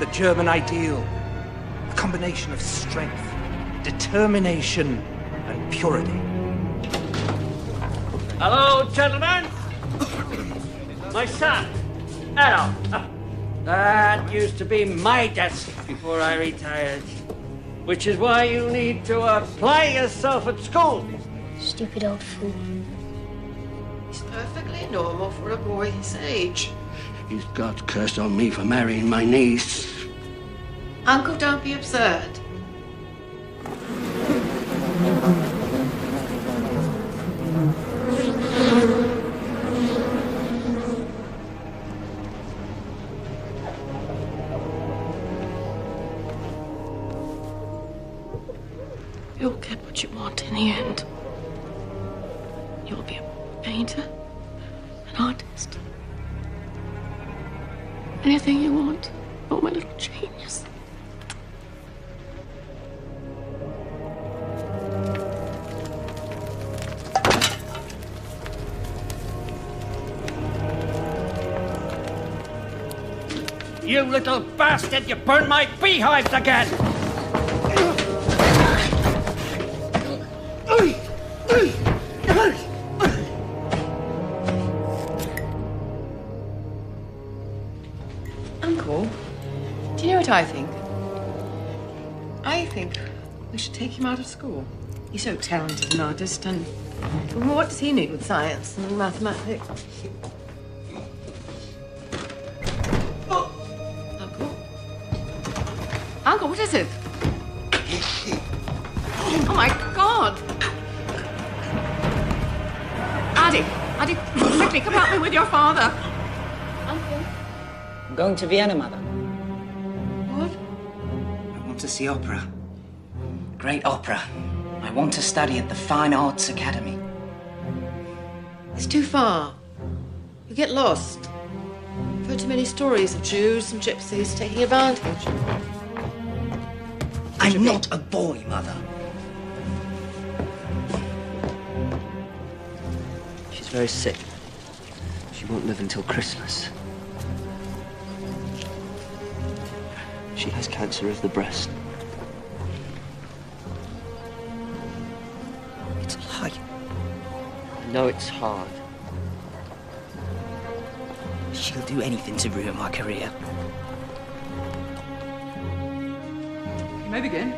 the German ideal. A combination of strength, determination, and purity. Hello, gentlemen. My son, Adolf. That used to be my desk before I retired. Which is why you need to apply yourself at school. Stupid old fool. He's perfectly normal for a boy his age. He's God's curse on me for marrying my niece. Uncle, don't be absurd. You'll get what you want in the end. You'll be a painter, an artist. Anything you want. Oh, my little genius. You little bastard, you burned my beehives again! Uncle, do you know what I think? I think we should take him out of school. He's so talented an artist, and what does he need with science and mathematics? Uncle, what is it? Oh, my God! Addy, quickly, come help me with your father. Uncle? I'm going to Vienna, Mother. What? I want to see opera. Great opera. I want to study at the Fine Arts Academy. It's too far. You get lost. I've heard too many stories of Jews and gypsies taking advantage. I'm not a boy, Mother. She's very sick. She won't live until Christmas. She has cancer of the breast. It's a lie. I know it's hard. She'll do anything to ruin my career. You may begin.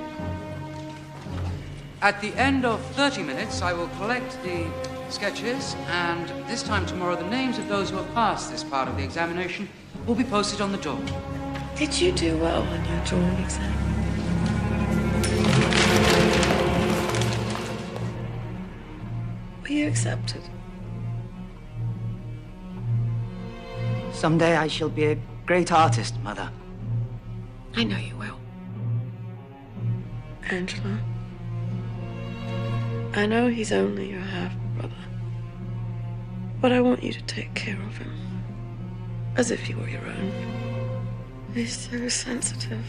At the end of 30 minutes, I will collect the sketches, and this time tomorrow, the names of those who have passed this part of the examination will be posted on the door. Did you do well on your drawing exam? Were you accepted? Someday I shall be a great artist, Mother. I know you will. Angela, I know he's only your half-brother, but I want you to take care of him as if he were your own. He's so sensitive.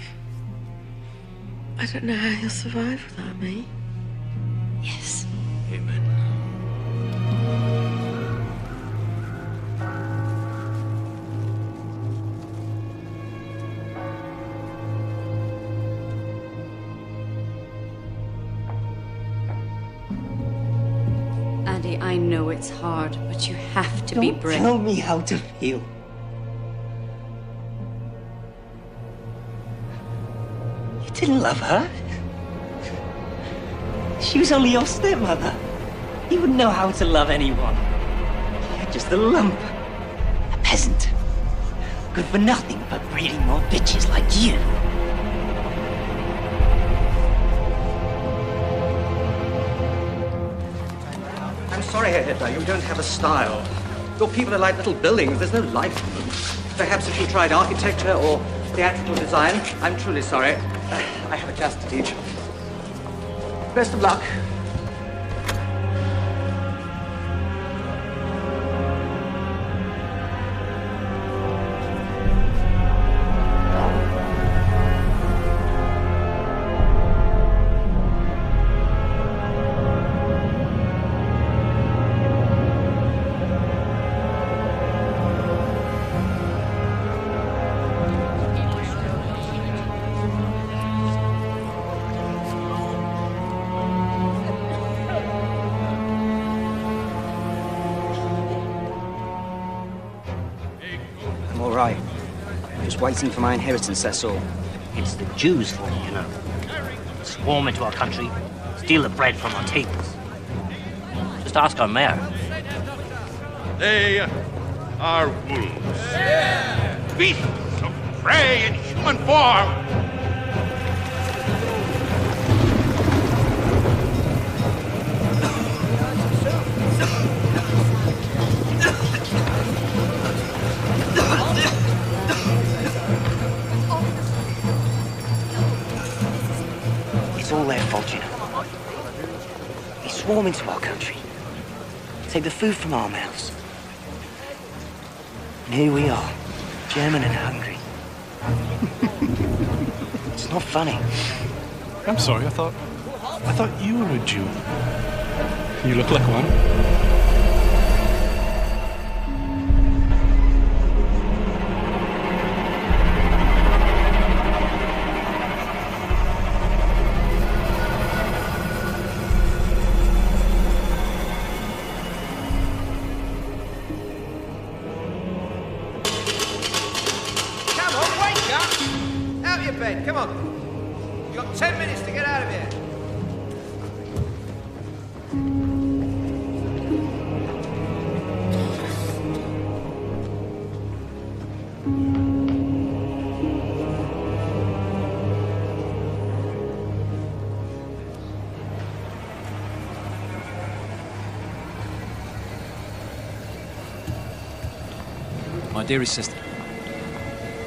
I don't know how he'll survive without me. Yes. Amen. Addy, I know it's hard, but you have to be brave. Don't tell me how to feel. You didn't love her. She was only your stepmother. You wouldn't know how to love anyone. You're just a lump. A peasant. Good for nothing but breeding more bitches like you. I'm sorry, Herr Hitler, you don't have a style. Your people are like little buildings, there's no life in them. Perhaps if you tried architecture or theatrical design, I'm truly sorry. I have a class to teach. Best of luck. just waiting for my inheritance, that's all. It's the Jews for you, you know. Swarm into our country, steal the bread from our tables. Just ask our mayor. They are wolves. Beasts of prey in human form. It's all their fault, you know. They swarm into our country, take the food from our mouths. And here we are, German and hungry. It's not funny. I'm sorry, I thought you were a Jew. You look like one. Come on. You've got 10 minutes to get out of here. My dearest sister,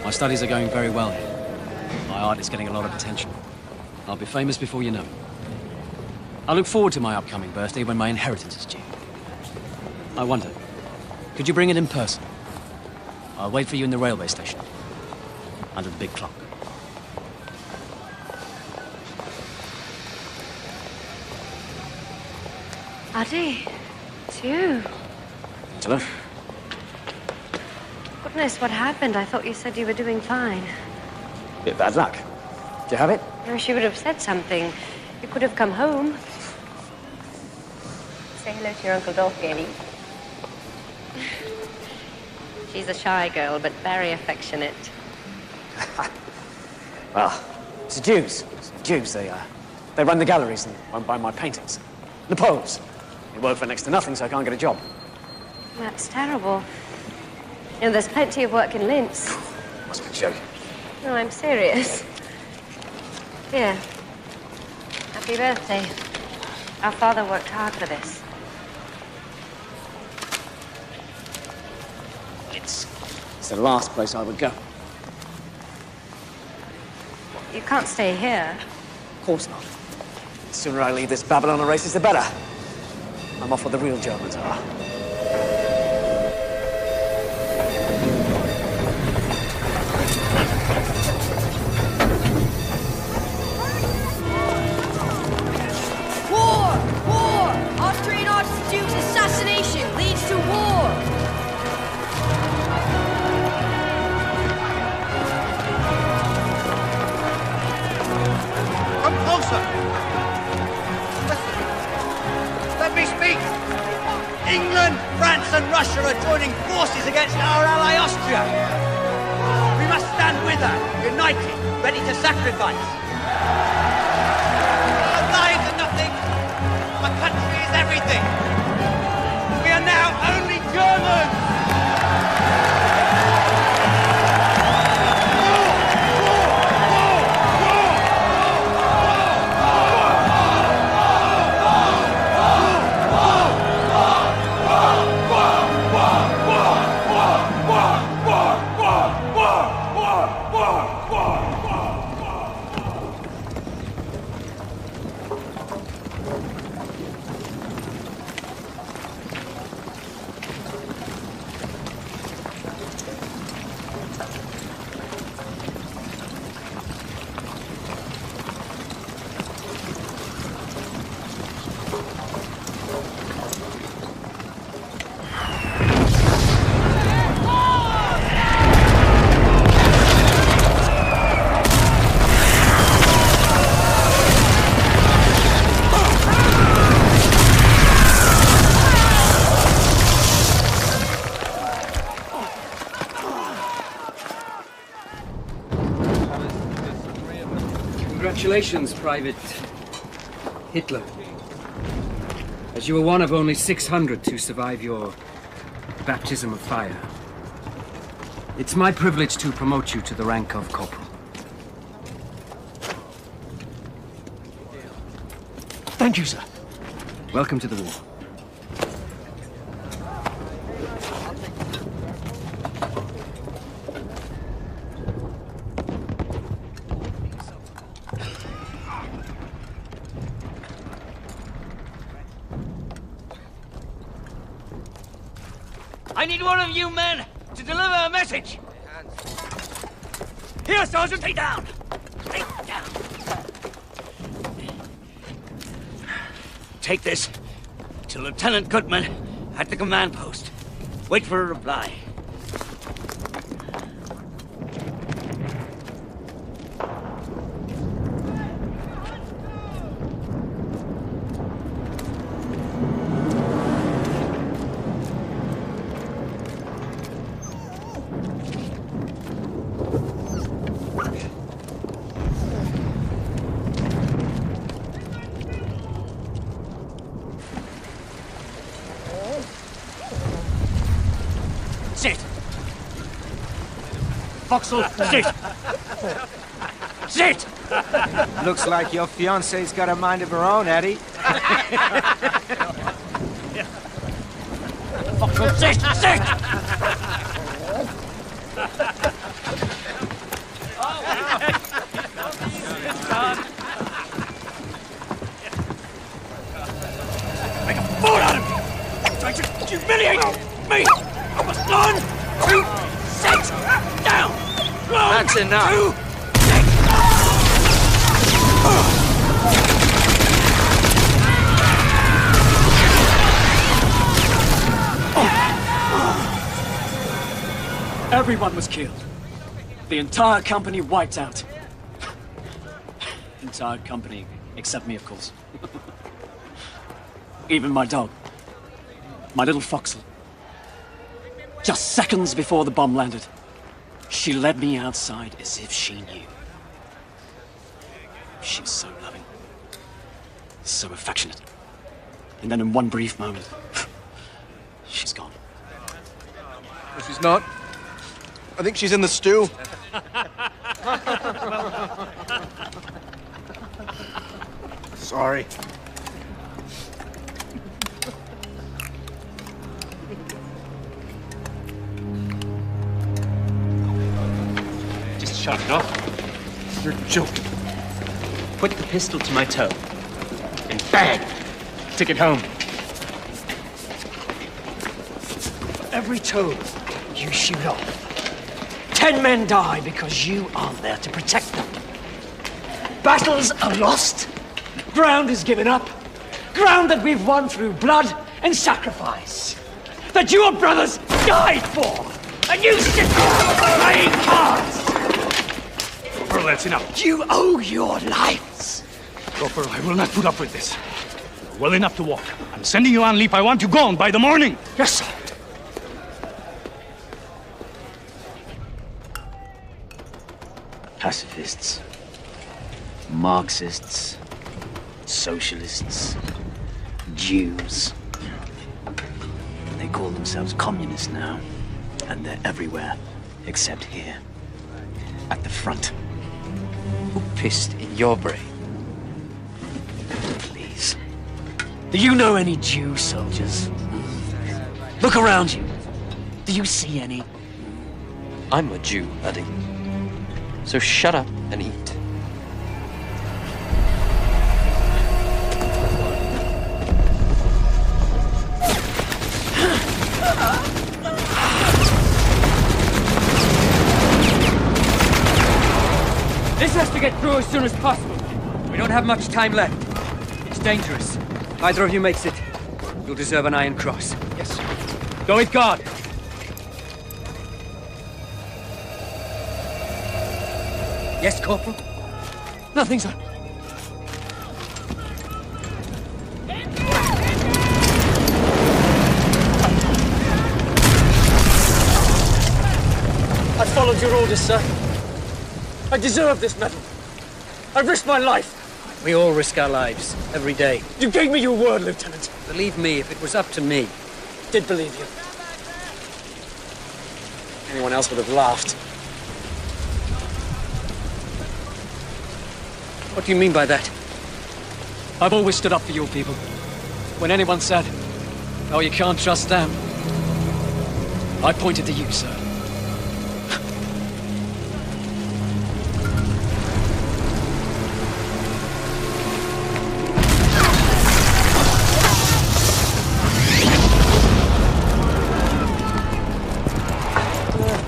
my studies are going very well here. My art is getting a lot of attention. I'll be famous before you know it. I look forward to my upcoming birthday when my inheritance is due. I wonder, could you bring it in person? I'll wait for you in the railway station, under the big clock. Addy, it's you. Angela? Goodness, what happened? I thought you said you were doing fine. Bit bad luck. Do you have it? I wish you would have said something. You could have come home. Say hello to your Uncle Dolph, Gailey. She's a shy girl, but very affectionate. Well, it's the Jews. It's the Jews. They run the galleries and won't buy my paintings. The Poles. They work for next to nothing, so I can't get a job. That's terrible. You know, there's plenty of work in Linz. Must be joking. No, I'm serious. Here. Happy birthday. Our father worked hard for this. It's the last place I would go. You can't stay here. Of course not. The sooner I leave this Babylon races, the better. I'm off where the real Germans are. Austrian Archduke's assassination leads to war! Come closer! Listen. Let me speak! England, France and Russia are joining forces against our ally Austria. We must stand with her, united, ready to sacrifice. Our lives are nothing. Our country is everything. We are now only Germans. Congratulations, Private Hitler. As you were one of only 600 to survive your baptism of fire. It's my privilege to promote you to the rank of corporal. Thank you, sir. Welcome to the war. I need one of you men to deliver a message. Here, Sergeant, stay down. Stay down. Take this to Lieutenant Goodman at the command post. Wait for a reply. Sit! Foxhole, sit! Sit! Looks like your fiancée's got a mind of her own, Eddie. Foxhole, sit! Sit! Make a fool out of me! Trying to humiliate me! I was 1, 2, 6, down! 1, That's enough. 2, 6! Everyone was killed. The entire company wiped out. Entire company, except me, of course. Even my dog. My little Foxhole. Just seconds before the bomb landed, she led me outside as if she knew. She was so loving. So affectionate. And then in one brief moment, she's gone. No, she's not. I think she's in the stew. Sorry. Just shut it off. You're joking. Put the pistol to my toe. And bang! Take it home. Every toe you shoot off, 10 men die because you aren't there to protect them. Battles are lost. Ground is given up. Ground that we've won through blood and sacrifice. That your brothers died for. And you sit playing cards. Corporal, that's enough. You owe your lives. Corporal, I will not put up with this. Well enough to walk. I'm sending you on leave. I want you gone by the morning. Yes, sir. Pacifists, Marxists, socialists, Jews. They call themselves communists now, and they're everywhere, except here, at the front. Who pissed in your brain? Please. Do you know any Jew soldiers? Look around you. Do you see any? I'm a Jew, buddy. So shut up and eat. This has to get through as soon as possible. We don't have much time left. It's dangerous. Either of you makes it, you'll deserve an Iron Cross. Yes, sir. Go with God. Yes, Corporal? Nothing, sir. I followed your orders, sir. I deserve this medal. I risked my life. We all risk our lives, every day. You gave me your word, Lieutenant. Believe me, if it was up to me. Did believe you. Anyone else would have laughed. What do you mean by that? I've always stood up for your people. When anyone said, "Oh, you can't trust them," I pointed to you, sir.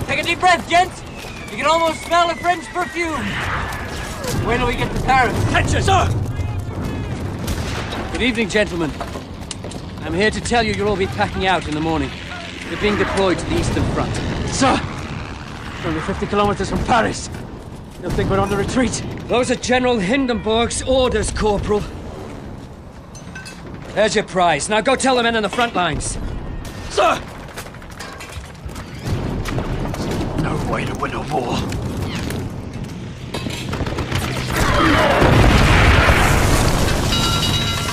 Take a deep breath, gents. You can almost smell a French perfume. Wait till we get to Paris. Attention, sir! Good evening, gentlemen. I'm here to tell you you'll all be packing out in the morning. You're being deployed to the Eastern Front. Sir! We're only 50 kilometers from Paris. You'll think we're on the retreat. Those are General Hindenburg's orders, Corporal. There's your prize. Now go tell the men on the front lines. Sir! No way to win a war.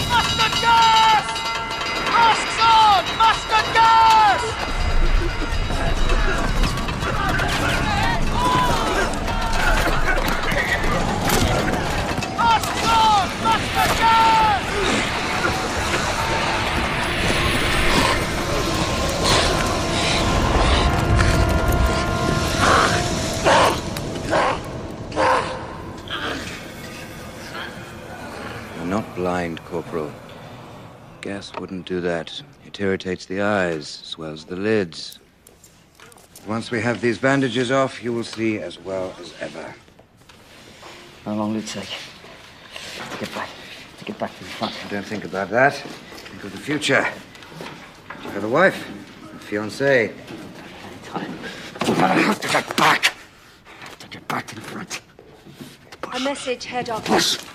Mustard gas! Masks on! Mustard gas! Masks on! Mustard gas! You're not blind, Corporal. Gas wouldn't do that. It irritates the eyes, swells the lids. Once we have these bandages off, you will see as well as ever. How long will it take? To get back to the front. Don't think about that. Think of the future. You have a wife, a fiancé. But I have to get back. To get back to the front. A message, Head Office. Push.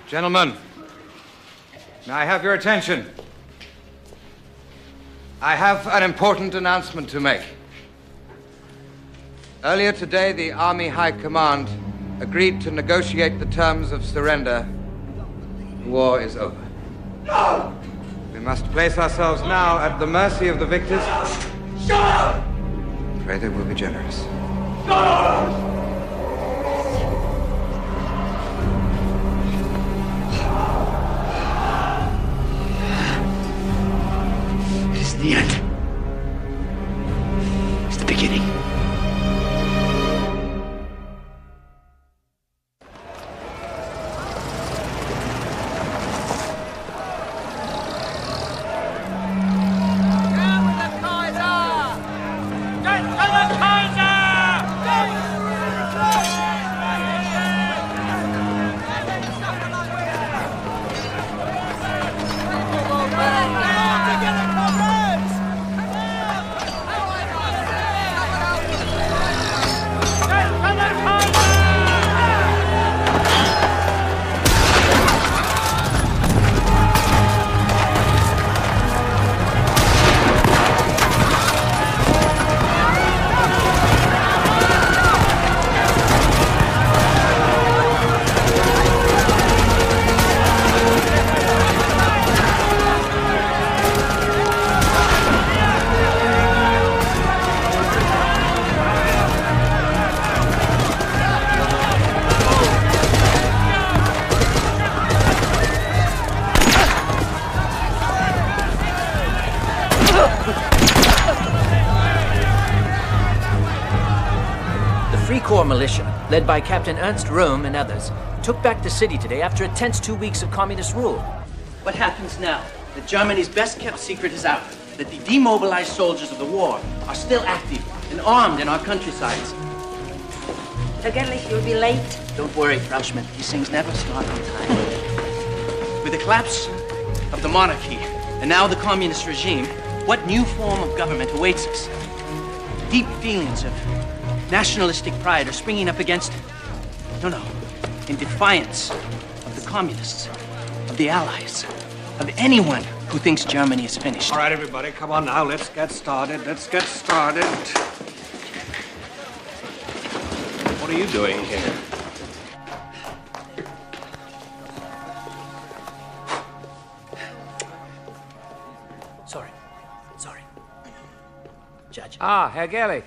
Gentlemen, may I have your attention? I have an important announcement to make. Earlier today, the Army High Command agreed to negotiate the terms of surrender. The war is over. No! We must place ourselves now at the mercy of the victors. Shut up! Pray they will be generous. No! The end. It's the beginning. Militia, led by Captain Ernst Röhm and others, took back the city today after a tense 2 weeks of communist rule. What happens now? That Germany's best-kept secret is out. That the demobilized soldiers of the war are still active and armed in our countrysides. Vergeblich, you'll be late. Don't worry, Frau Schmidt. These things never start on time. With the collapse of the monarchy and now the communist regime, what new form of government awaits us? Deep feelings of nationalistic pride are springing up against it. No. In defiance of the communists, of the Allies, of anyone who thinks Germany is finished. All right, everybody, come on now. Let's get started. What are you doing here? Sorry. Judge. Ah, Herr Gerlich.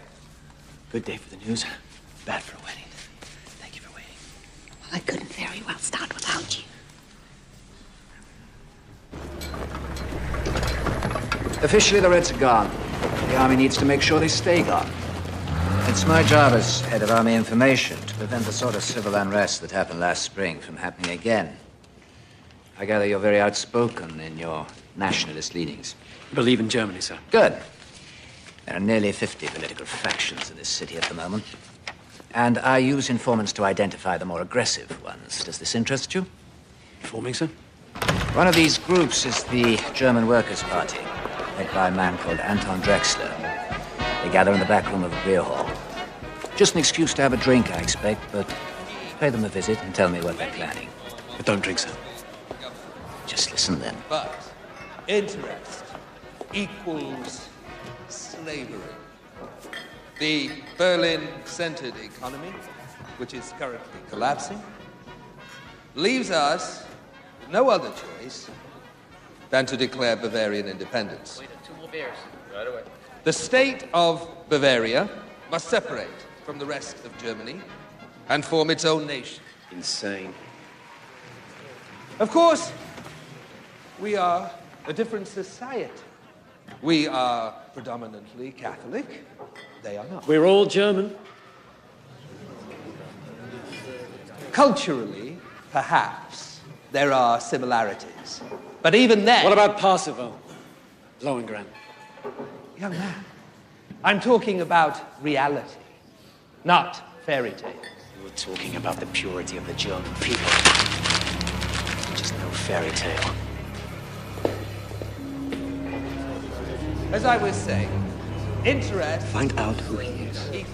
Good day for the news. Bad for a wedding. Thank you for waiting. Well, I couldn't very well start without you. Officially, the Reds are gone. The army needs to make sure they stay gone. It's my job as head of army information to prevent the sort of civil unrest that happened last spring from happening again. I gather you're very outspoken in your nationalist leanings. Believe in Germany, sir. Good. There are nearly 50 political factions in this city at the moment. And I use informants to identify the more aggressive ones. Does this interest you? Informing, sir? One of these groups is the German Workers' Party, led by a man called Anton Drexler. They gather in the back room of a beer hall. Just an excuse to have a drink, I expect, but pay them a visit and tell me what they're planning. But don't drink, sir. Just listen then. But interest equals slavery. The Berlin-centered economy, which is currently collapsing, leaves us with no other choice than to declare Bavarian independence. Wait, 2 more beers. Right away. The state of Bavaria must separate from the rest of Germany and form its own nation. Insane. Of course, we are a different society. We are predominantly Catholic. They are not. We're all German. Culturally, perhaps, there are similarities. But even then... What about Parsifal? Lohengrin? Young man, I'm talking about reality, not fairy tales. You're talking about the purity of the German people. Just no fairy tale. As I was saying, interest... Find out who he is.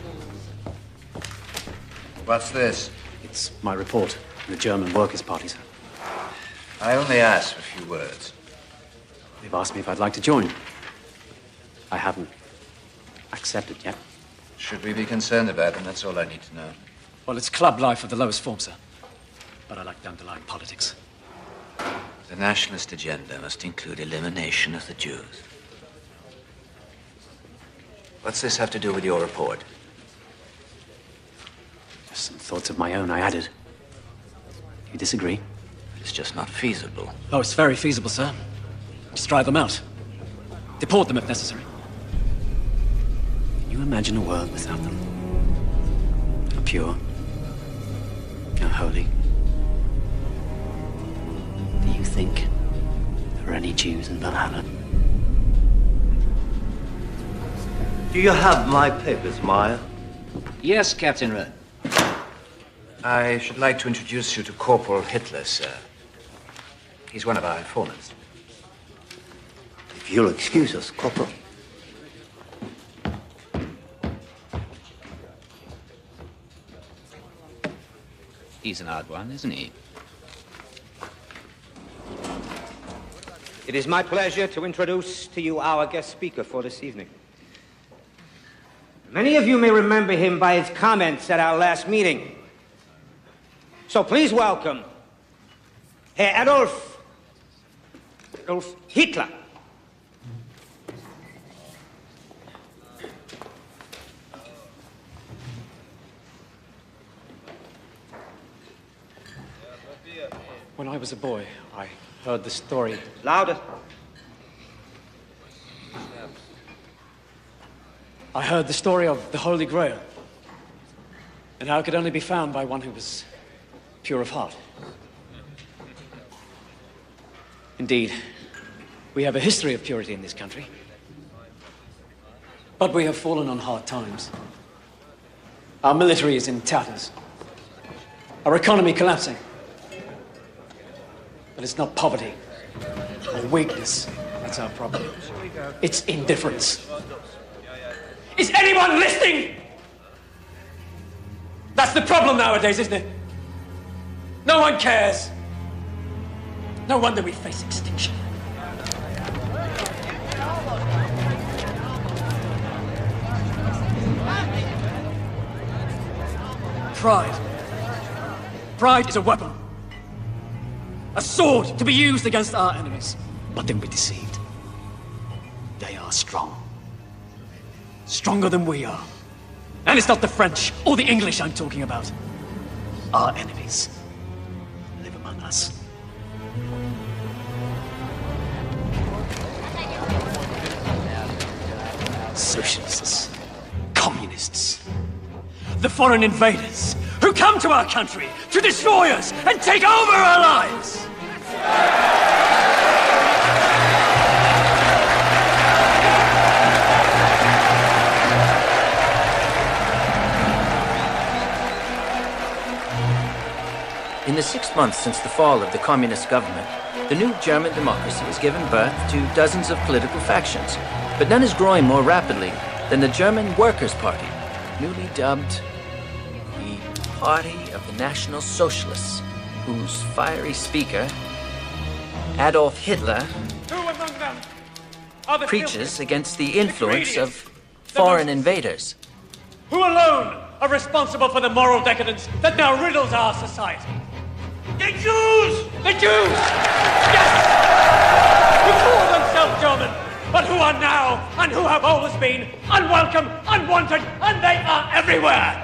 What's this? It's my report from the German Workers' Party, sir. I only asked for a few words. They've asked me if I'd like to join. I haven't accepted yet. Should we be concerned about them? That's all I need to know. Well, it's club life of the lowest form, sir. But I like the underlying politics. The nationalist agenda must include elimination of the Jews. What's this have to do with your report? Just some thoughts of my own I added. You disagree? It's just not feasible. Oh, it's very feasible, sir. Just drive them out. Deport them if necessary. Can you imagine a world without them? How pure, how holy. Do you think there are any Jews in Valhalla? Do you have my papers, Meyer? Yes, Captain Rudd. I should like to introduce you to Corporal Hitler, sir. He's one of our informants. If you'll excuse us, Corporal. He's an odd one, isn't he? It is my pleasure to introduce to you our guest speaker for this evening. Many of you may remember him by his comments at our last meeting. So please welcome Herr Adolf Hitler. When I was a boy, I heard the story. Louder. I heard the story of the Holy Grail, and how it could only be found by one who was pure of heart. Indeed, we have a history of purity in this country, but we have fallen on hard times. Our military is in tatters, our economy collapsing. But it's not poverty or weakness that's our problem. It's indifference. Is anyone listening? That's the problem nowadays, isn't it? No one cares. No wonder we face extinction. Pride. Pride is a weapon. A sword to be used against our enemies. But don't be deceived. They are strong. Stronger than we are. And it's not the French or the English I'm talking about. Our enemies live among us. Socialists. Communists. The foreign invaders who come to our country to destroy us and take over our lives. In the 6 months since the fall of the communist government, the new German democracy has given birth to dozens of political factions, but none is growing more rapidly than the German Workers' Party, newly dubbed the Party of the National Socialists, whose fiery speaker, Adolf Hitler, preaches against the influence of foreign invaders. Who alone are responsible for the moral decadence that now riddles our society? The Jews! The Jews! Yes! Who call themselves German, but who are now, and who have always been, unwelcome, unwanted, and they are everywhere!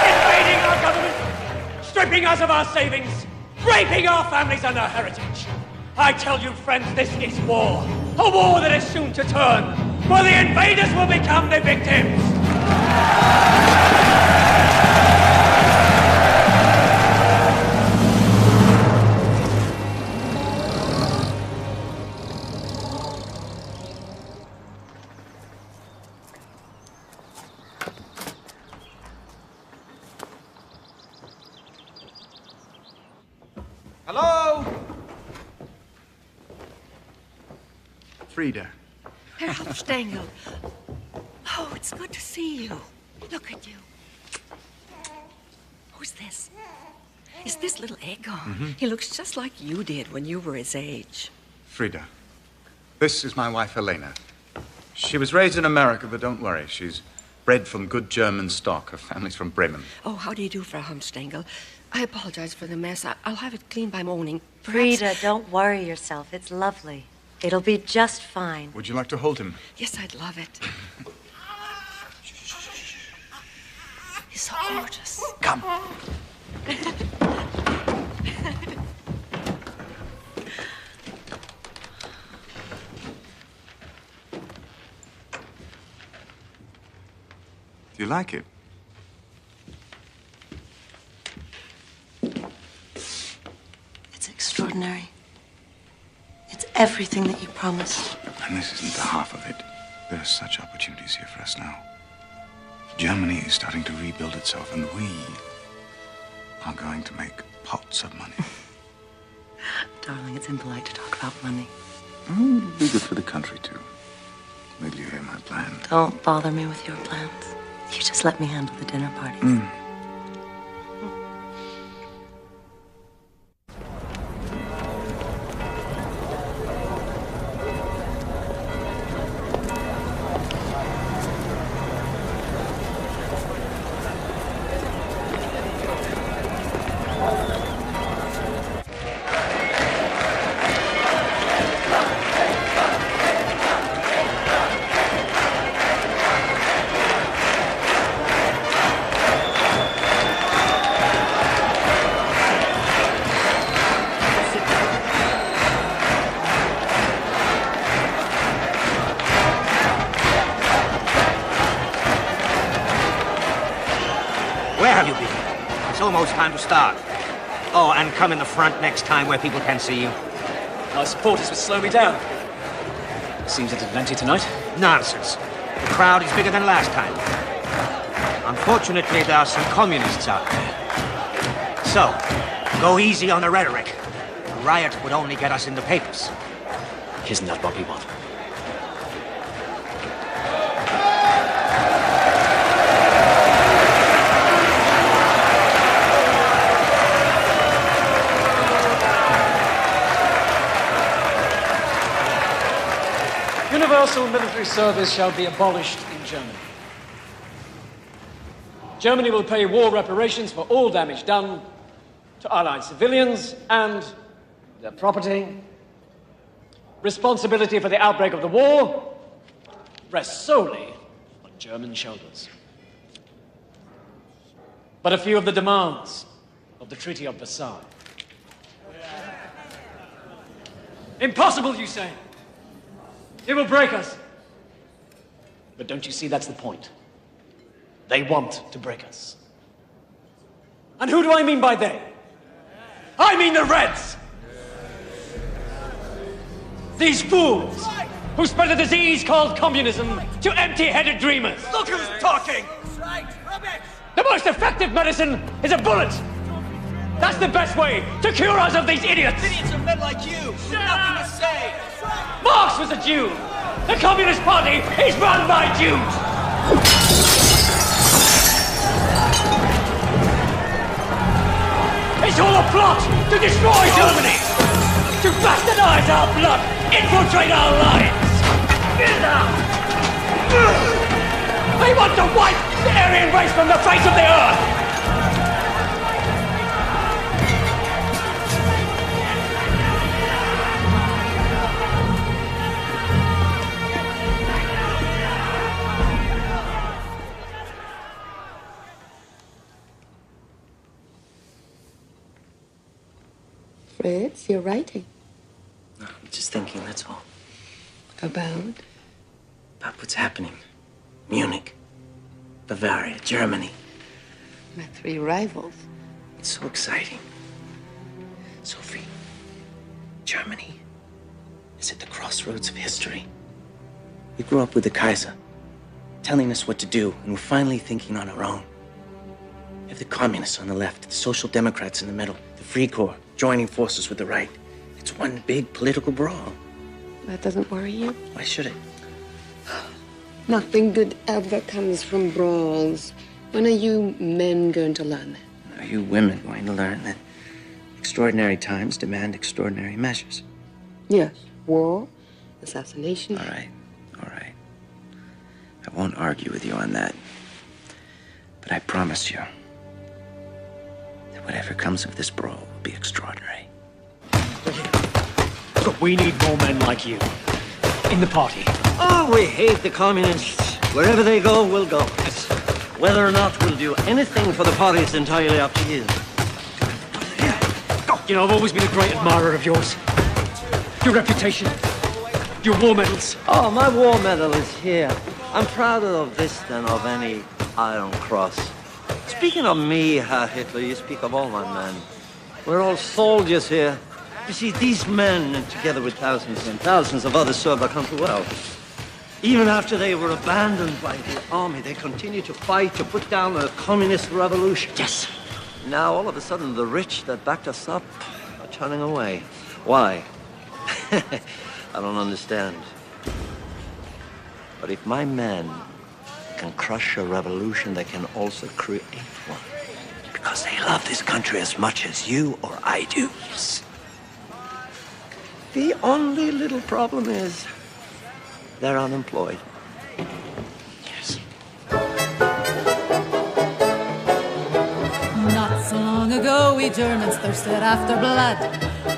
Invading our government, stripping us of our savings, raping our families and our heritage. I tell you, friends, this is war. A war that is soon to turn, where the invaders will become the victims. Hello? Frida. Herr Hauptstängel. Oh, it's good to see you. Look at you. Who's this? Is this little Egon? He looks just like you did when you were his age. Frida. This is my wife, Helena. She was raised in America, but don't worry. She's bred from good German stock. Her family's from Bremen. Oh, how do you do, Frau Hauptstängel? I apologize for the mess. I'll have it cleaned by morning. Frida, don't worry yourself. It's lovely. It'll be just fine. Would you like to hold him? Yes, I'd love it. He's so gorgeous. Come. Do you like it? It's extraordinary. It's everything that you promised. And this isn't the half of it. There are such opportunities here for us now. Germany is starting to rebuild itself, and we are going to make pots of money. Darling, it's impolite to talk about money. It'll be good for the country, too. Wait till you hear my plan. Don't bother me with your plans. You just let me handle the dinner parties. Where have you been? It's almost time to start. Oh, and come in the front next time where people can see you. My supporters would slow me down. Seems it didn't empty tonight. Nonsense. The crowd is bigger than last time. Unfortunately, there are some communists out there. So, go easy on the rhetoric. A riot would only get us in the papers. Isn't that what we want? universal military service shall be abolished in Germany. Germany will pay war reparations for all damage done to Allied civilians and their property. Responsibility for the outbreak of the war rests solely on German shoulders. But a few of the demands of the Treaty of Versailles. Impossible, you say? It will break us. But don't you see that's the point? They want to break us. And who do I mean by they? I mean the Reds! These fools who spread a disease called communism to empty-headed dreamers. Look who's talking! The most effective medicine is a bullet! That's the best way to cure us of these idiots! Idiots are men like you! Nothing to say! Marx was a Jew! The Communist Party is run by Jews! It's all a plot to destroy Germany! To bastardize our blood! Infiltrate our lives! They want to wipe the Aryan race from the face of the earth! Fritz, you're writing. No, I'm just thinking, that's all. About? About what's happening. Munich, Bavaria, Germany. My 3 rivals. It's so exciting. Sophie, Germany is at the crossroads of history. We grew up with the Kaiser, telling us what to do, and we're finally thinking on our own. We have the communists on the left, the social democrats in the middle, the Free Corps joining forces with the right. It's one big political brawl. That doesn't worry you? Why should it? Nothing good ever comes from brawls. When are you men going to learn that? Are you women going to learn that extraordinary times demand extraordinary measures? Yes. War, assassination. All right, all right. I won't argue with you on that. But I promise you that whatever comes of this brawl will be extraordinary. But we need more men like you in the party. Oh, we hate the communists. Wherever they go, we'll go. Whether or not we'll do anything for the party is entirely up to you. You know, I've always been a great admirer of yours. Your reputation, your war medals. Oh, my war medal is here. I'm prouder of this than of any Iron Cross. Speaking of me, Herr Hitler, you speak of all my men. We're all soldiers here. You see, these men, together with thousands and thousands of others, served our country well. Even after they were abandoned by the army, they continued to fight to put down a communist revolution. Yes. Now, all of a sudden, the rich that backed us up are turning away. Why? I don't understand. But if my men can crush a revolution, they can also create one. Because they love this country as much as you or I do. Yes. The only little problem is they're unemployed. Yes. Not so long ago, we Germans thirsted after blood.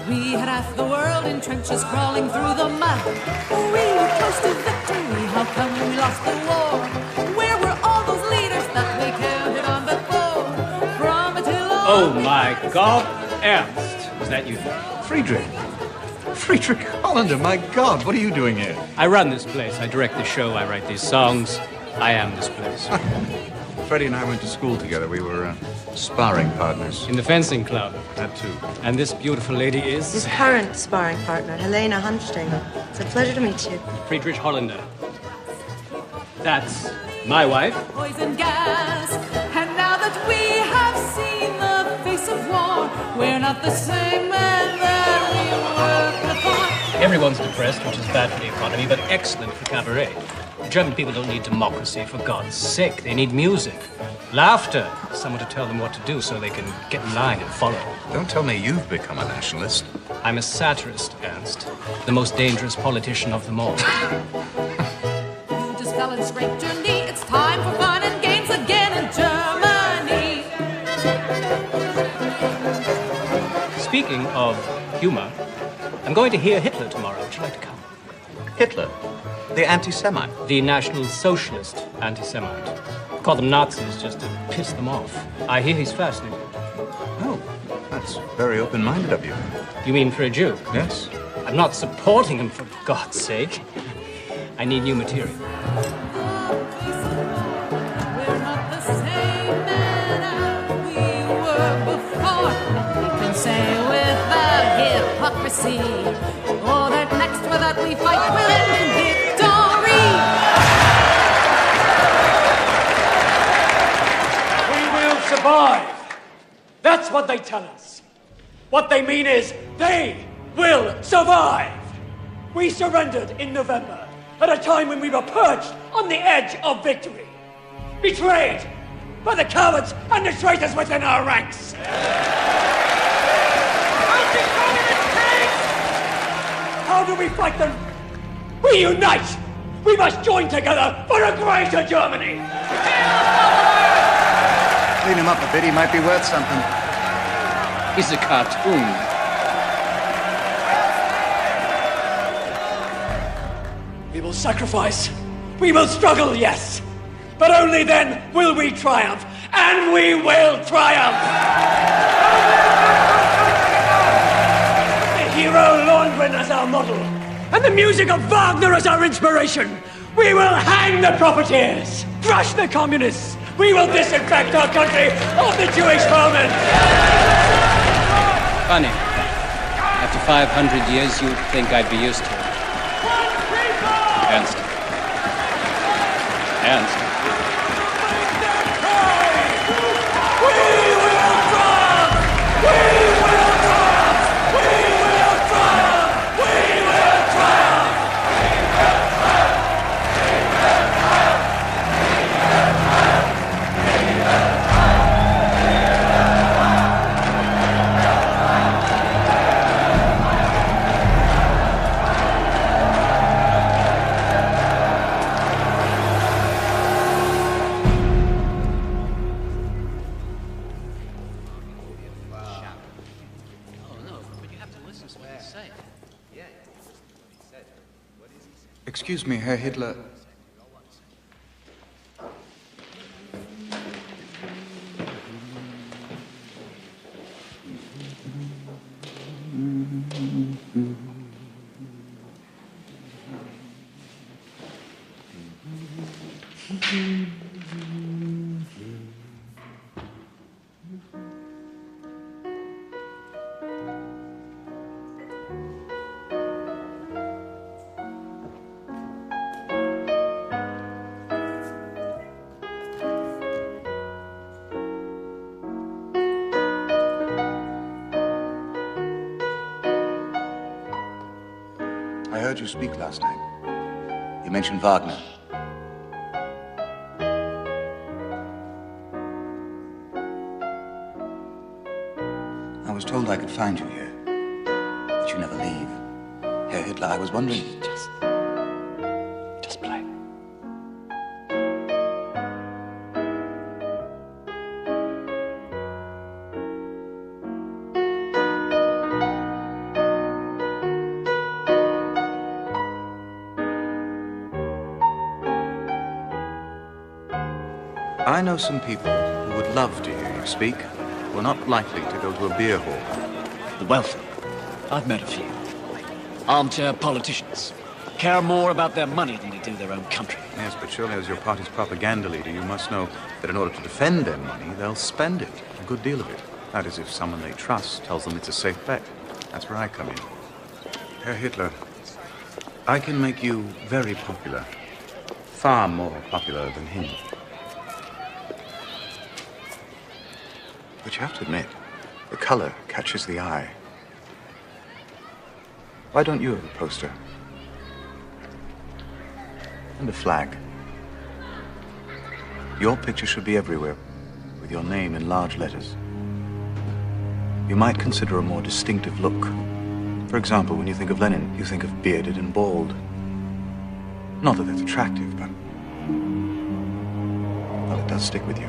We had half the world in trenches crawling through the mud. We were close to victory. How come we lost the war? Where were all those leaders that we counted on before? From Attila... Oh, my God. Ernst, is that you? Friedrich. Friedrich Hollander, my God, what are you doing here? I run this place. I direct the show. I write these songs. I am this place. Freddie and I went to school together. We were sparring partners. In the fencing club. That too. And this beautiful lady is... His current sparring partner, Helena Hunstengel. It's a pleasure to meet you. Friedrich Hollander. That's my wife. Poison gas. And now that we have seen the face of war, we're not the same men that we were before. Everyone's depressed, which is bad for the economy, but excellent for cabaret. German people don't need democracy, for God's sake. They need music, laughter, someone to tell them what to do so they can get in line and follow. Don't tell me you've become a nationalist. I'm a satirist, Ernst. The most dangerous politician of them all. and scraped your knee. It's time for fun and games again in Germany. Speaking of humor, I'm going to hear Hitler tomorrow. Would you like to come? Hitler? The anti-Semite? The National Socialist anti-Semite. Call them Nazis just to piss them off. I hear he's fascinating. Oh, that's very open-minded of you. You mean for a Jew? Yes. I'm not supporting him, for God's sake. I need new material. We're not the same men as we were before. We can say without hypocrisy, or that next without we fight will end in victory. We will survive. That's what they tell us. What they mean is they will survive. We surrendered in November at a time when we were perched on the edge of victory. Betrayed by the cowards and the traitors within our ranks. How do we fight them? We unite. We must join together for a greater Germany. Clean him up a bit, he might be worth something. He's a cartoon. We will sacrifice. We will struggle, yes. But only then will we triumph. And we will triumph. The hero Lohengrin as our model. And the music of Wagner as our inspiration. We will hang the profiteers. Crush the communists. We will disinfect our country of the Jewish vermin. Funny. After 500 years, you'd think I'd be used to it. Ernst. Ernst. Excuse me, Herr Hitler. I heard you speak last night. You mentioned Wagner. I was told I could find you here, that you never leave. Herr Hitler, I was wondering... Just play. I know some people who would love to hear you speak, who are not likely to go to a beer hall. The wealthy. I've met a few. Armchair politicians. Care more about their money than they do their own country. Yes, but surely as your party's propaganda leader, you must know that in order to defend their money, they'll spend it. A good deal of it. That is, if someone they trust tells them it's a safe bet. That's where I come in. Herr Hitler, I can make you very popular. Far more popular than him. But you have to admit, the color catches the eye. Why don't you have a poster? And a flag. Your picture should be everywhere, with your name in large letters. You might consider a more distinctive look. For example, when you think of Lenin, you think of bearded and bald. Not that that's attractive, but Well, it does stick with you.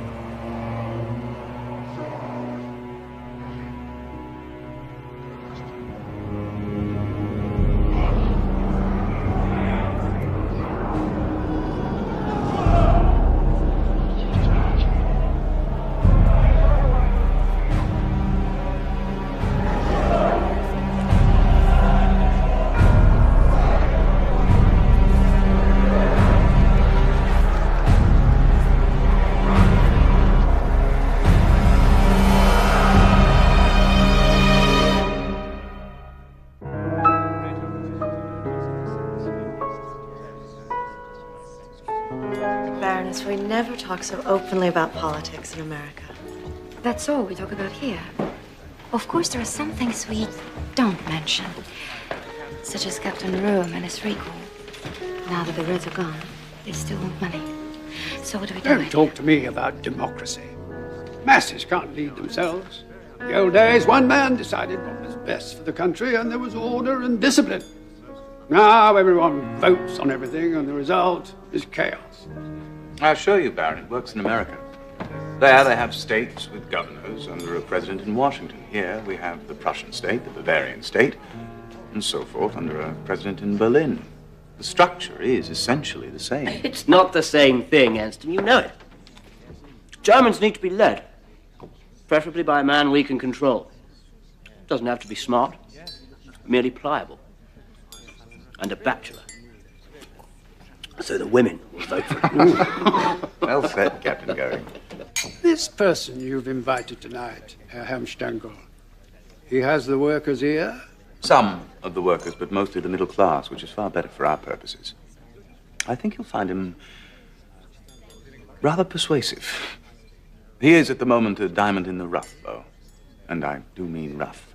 Baroness, we never talk so openly about politics in America. That's all we talk about here. Of course, there are some things we don't mention, such as Captain Rome and his recall. Now that the Reds are gone, they still want money. So what do we do? Don't talk to me about democracy. Masses can't lead themselves. In the old days, one man decided what was best for the country, and there was order and discipline. Now everyone votes on everything, and the result is chaos. I assure you, Baron, it works in America. There they have states with governors under a president in Washington. Here we have the Prussian state, the Bavarian state, and so forth under a president in Berlin. The structure is essentially the same. It's not the same thing, Anston. You know it. Germans need to be led, preferably by a man we can control. Doesn't have to be smart, merely pliable, and a bachelor. So the women will vote for him. Well said, Captain Goering. This person you've invited tonight, Herr Helmstengel, he has the workers' ear? Some of the workers, but mostly the middle class, which is far better for our purposes. I think you'll find him rather persuasive. He is, at the moment, a diamond in the rough, though. And I do mean rough.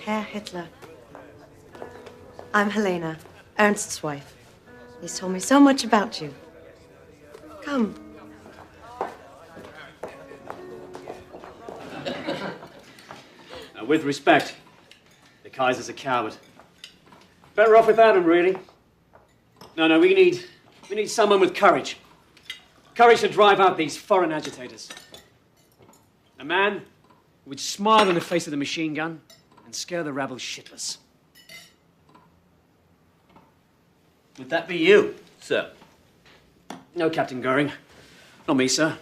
Herr Hitler. I'm Helena, Ernst's wife. He's told me so much about you. Come. Now, with respect, the Kaiser's a coward. Better off without him, really. No, we need someone with courage. Courage to drive out these foreign agitators. A man who would smile in the face of the machine gun and scare the rabble shitless. Would that be you, sir? No, Captain Goering. Not me, sir.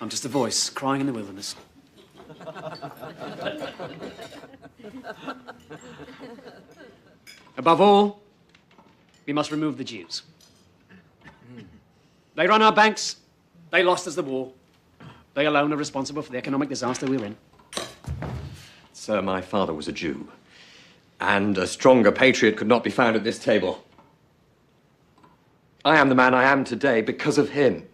I'm just a voice crying in the wilderness. Above all, we must remove the Jews. They run our banks. They lost us the war. They alone are responsible for the economic disaster we're in. Sir, my father was a Jew, and a stronger patriot could not be found at this table. I am the man I am today because of him.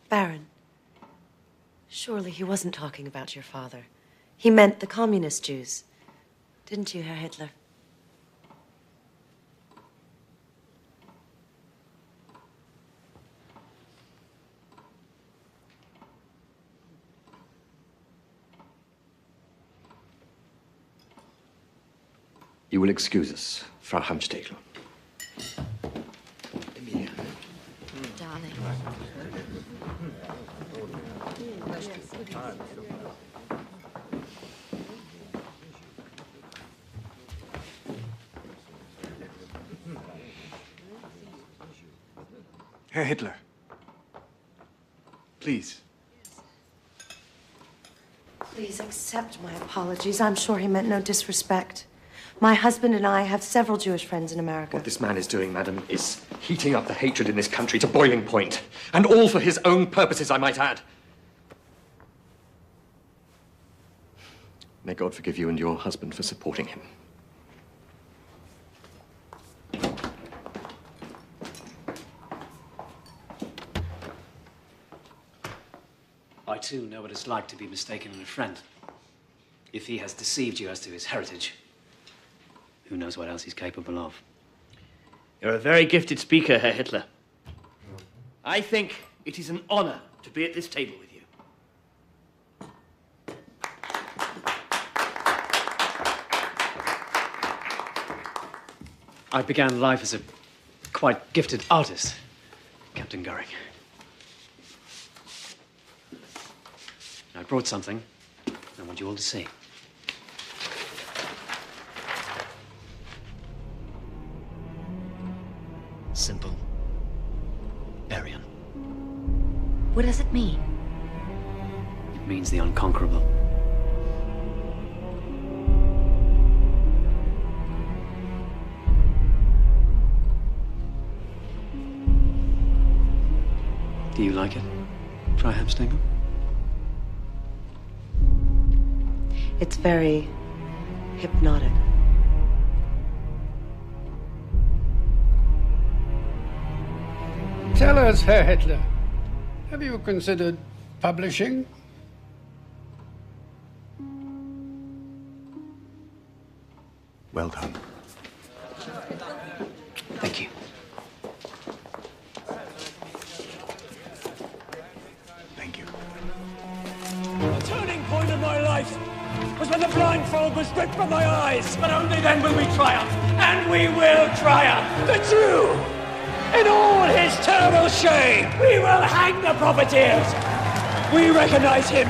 Baron, surely he wasn't talking about your father. He meant the communist Jews. Didn't you, Herr Hitler? You will excuse us, Frau Helmstengel. Darling. Herr Hitler, please. Please accept my apologies. I'm sure he meant no disrespect. My husband and I have several Jewish friends in America. What this man is doing, madam, is heating up the hatred in this country to boiling point. And all for his own purposes, I might add. May God forgive you and your husband for supporting him. Right. too, know what it's like to be mistaken in a friend. If he has deceived you as to his heritage, who knows what else he's capable of? You're a very gifted speaker, Herr Hitler. I think it is an honor to be at this table with you. I began life as a quite gifted artist, Captain Goering. I brought something I want you all to see. Simple. Aryan. What does it mean? It means the unconquerable. Do you like it, Freiheitsdengel? It's very hypnotic. Tell us, Herr Hitler, have you considered publishing? Well done. Thank you. Thank you. The turning point of my life was when the blindfold was ripped from my eyes. But only then will we triumph, and we will triumph. The Jew, in all his terrible shame, we will hang the profiteers. We recognize him.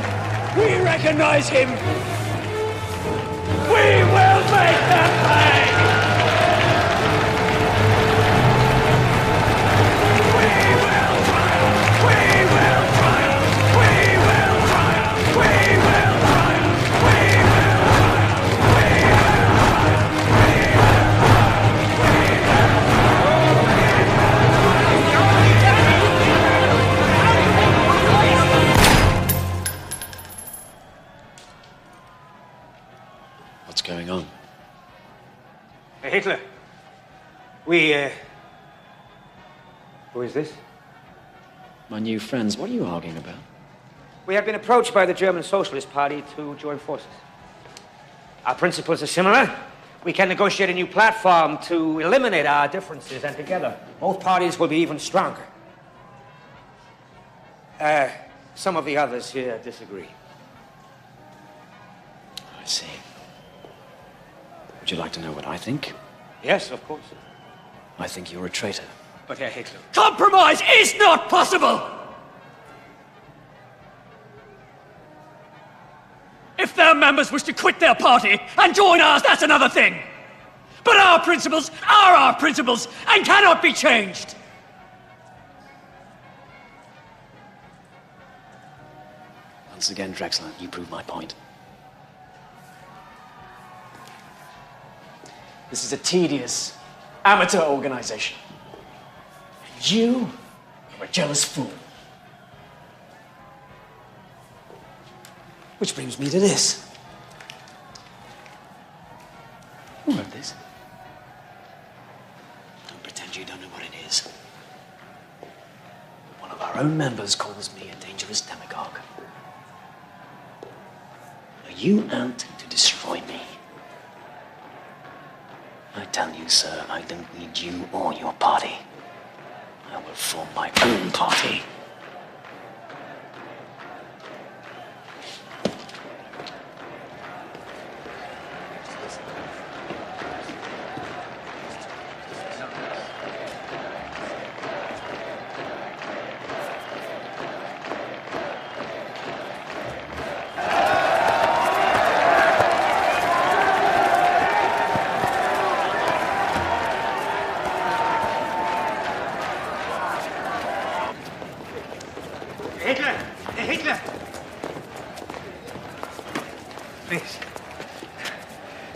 We recognize him. We will make them pay. What's going on? Hitler, who is this? My new friends, what are you arguing about? We have been approached by the German Socialist Party to join forces. Our principles are similar. We can negotiate a new platform to eliminate our differences, and together, both parties will be even stronger. Some of the others here disagree. I see. Would you like to know what I think? Yes, of course. I think you're a traitor. But Herr Hitler... Compromise is not possible! If their members wish to quit their party and join ours, that's another thing. But our principles are our principles and cannot be changed. Once again, Drexler, you prove my point. This is a tedious, amateur organization. And you are a jealous fool. Which brings me to this. Who wrote this? Don't pretend you don't know what it is. One of our own members calls me a dangerous demagogue. Are you out to destroy me? I tell you, sir, I don't need you or your party. I will form my own party.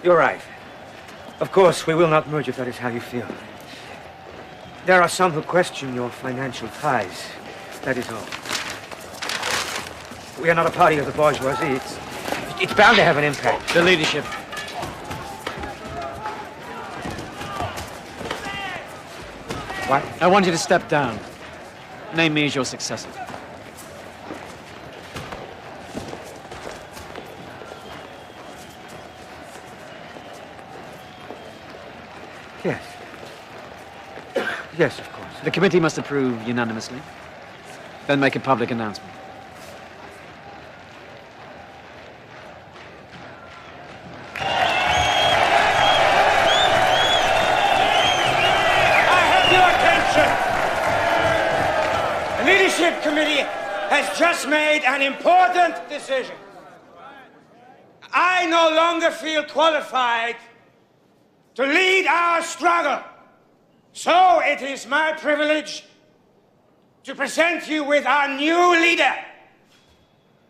You're right. Of course, we will not merge if that is how you feel. There are some who question your financial ties. That is all. We are not a party of the bourgeoisie. It's bound to have an impact. The leadership. What? I want you to step down. Name me as your successor. Yes. Yes, of course. The committee must approve unanimously. Then make a public announcement. The leadership committee has just made an important decision. I no longer feel qualified to lead our struggle. So it is my privilege to present you with our new leader,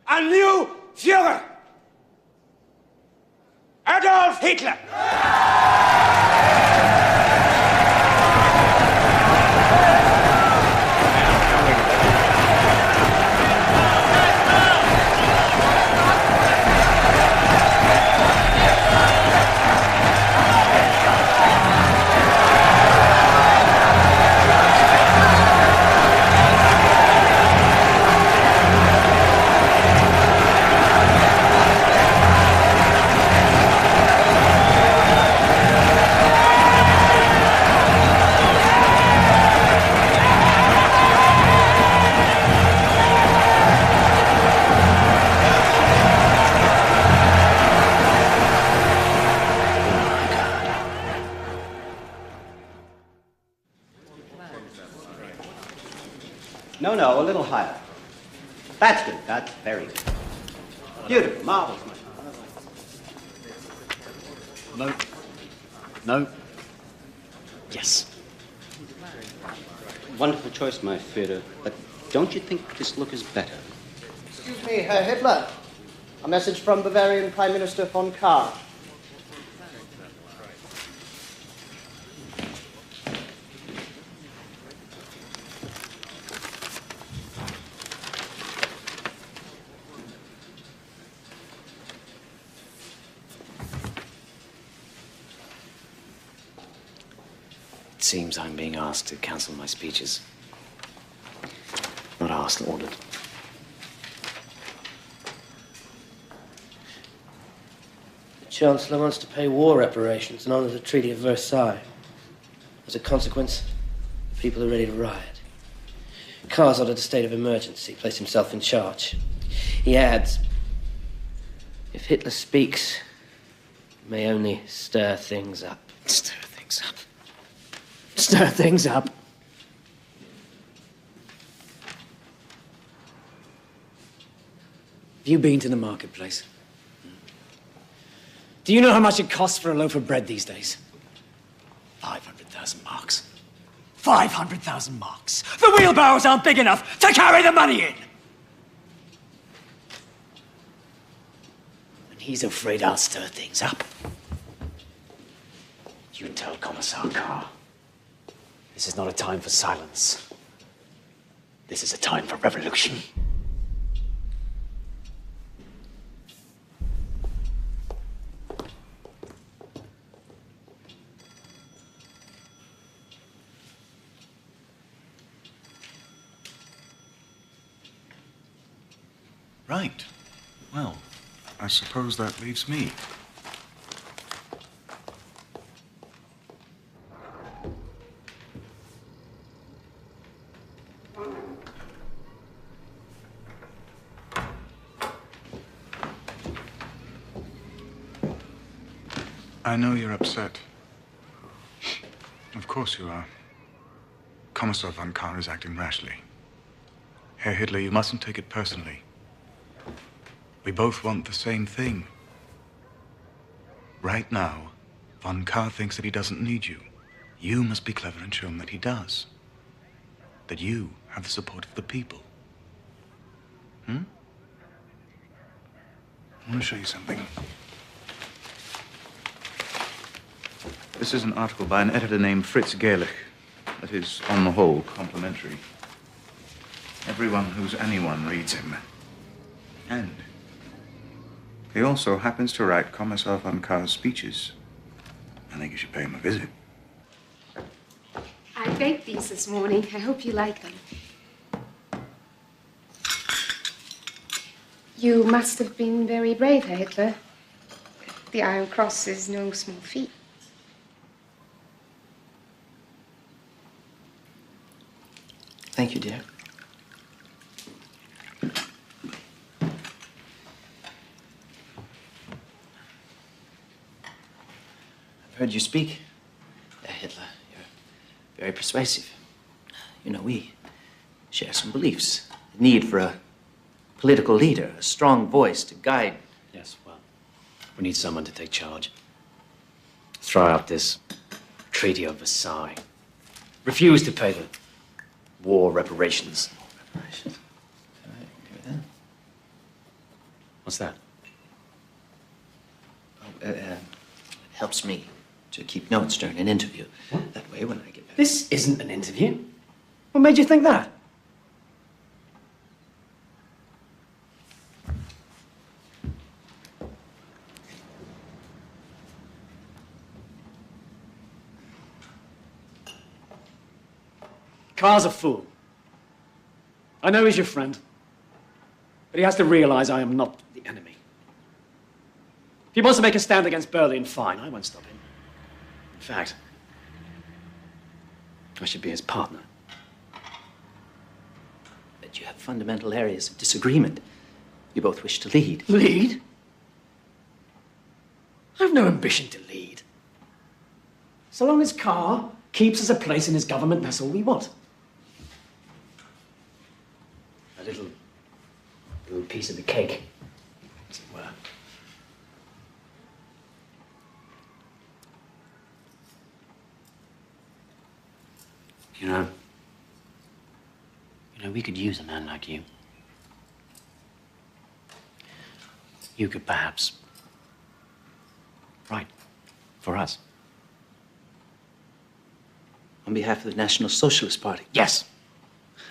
a new Führer, Adolf Hitler. No, a little higher. That's good. That's very good. Beautiful. Marvelous. No. No. Yes. Wonderful choice, my Führer. But don't you think this look is better? Excuse me, Herr Hitler. A message from Bavarian Prime Minister von Kahr. It seems I'm being asked to cancel my speeches. Not asked, ordered. The Chancellor wants to pay war reparations and honor the Treaty of Versailles. As a consequence, the people are ready to riot. Kahr's ordered a state of emergency, placed himself in charge. He adds, if Hitler speaks, it may only stir things up. Stir things up. Stir things up. Have you been to the marketplace? Do you know how much it costs for a loaf of bread these days? 500,000 marks. 500,000 marks. The wheelbarrows aren't big enough to carry the money in. And he's afraid I'll stir things up. You tell Commissar Kahr, this is not a time for silence. This is a time for revolution. Right. Well, I suppose that leaves me. I know you're upset. Of course you are. Commissar von Kahr is acting rashly. Herr Hitler, you mustn't take it personally. We both want the same thing. Right now, von Kahr thinks that he doesn't need you. You must be clever and show him that he does. That you have the support of the people. I want to show you something. This is an article by an editor named Fritz Gerlich that is, on the whole, complimentary. Everyone who's anyone reads him. And he also happens to write Commissar von Kahr's speeches. I think you should pay him a visit. I baked these this morning. I hope you like them. You must have been very brave, Herr Hitler. The Iron Cross is no small feat. Thank you, dear. I've heard you speak, Hitler. You're very persuasive. You know, we share some beliefs. The need for a political leader, a strong voice to guide. Yes, well, we need someone to take charge. Throw out this Treaty of Versailles. Refuse to pay the war reparations. Reparations? Can I do that? What's that? Oh, it helps me to keep notes during an interview. That way, when I get back... This isn't an interview. What made you think that? Carr's a fool. I know he's your friend, but he has to realize I am not the enemy. If he wants to make a stand against Berlin, fine, I won't stop him. In fact, I should be his partner. But you have fundamental areas of disagreement. You both wish to lead. Lead? I have no ambition to lead. So long as Carr keeps us a place in his government, that's all we want. A little piece of the cake, as it were. You know, we could use a man like you. You could perhaps write for us. On behalf of the National Socialist Party? Yes.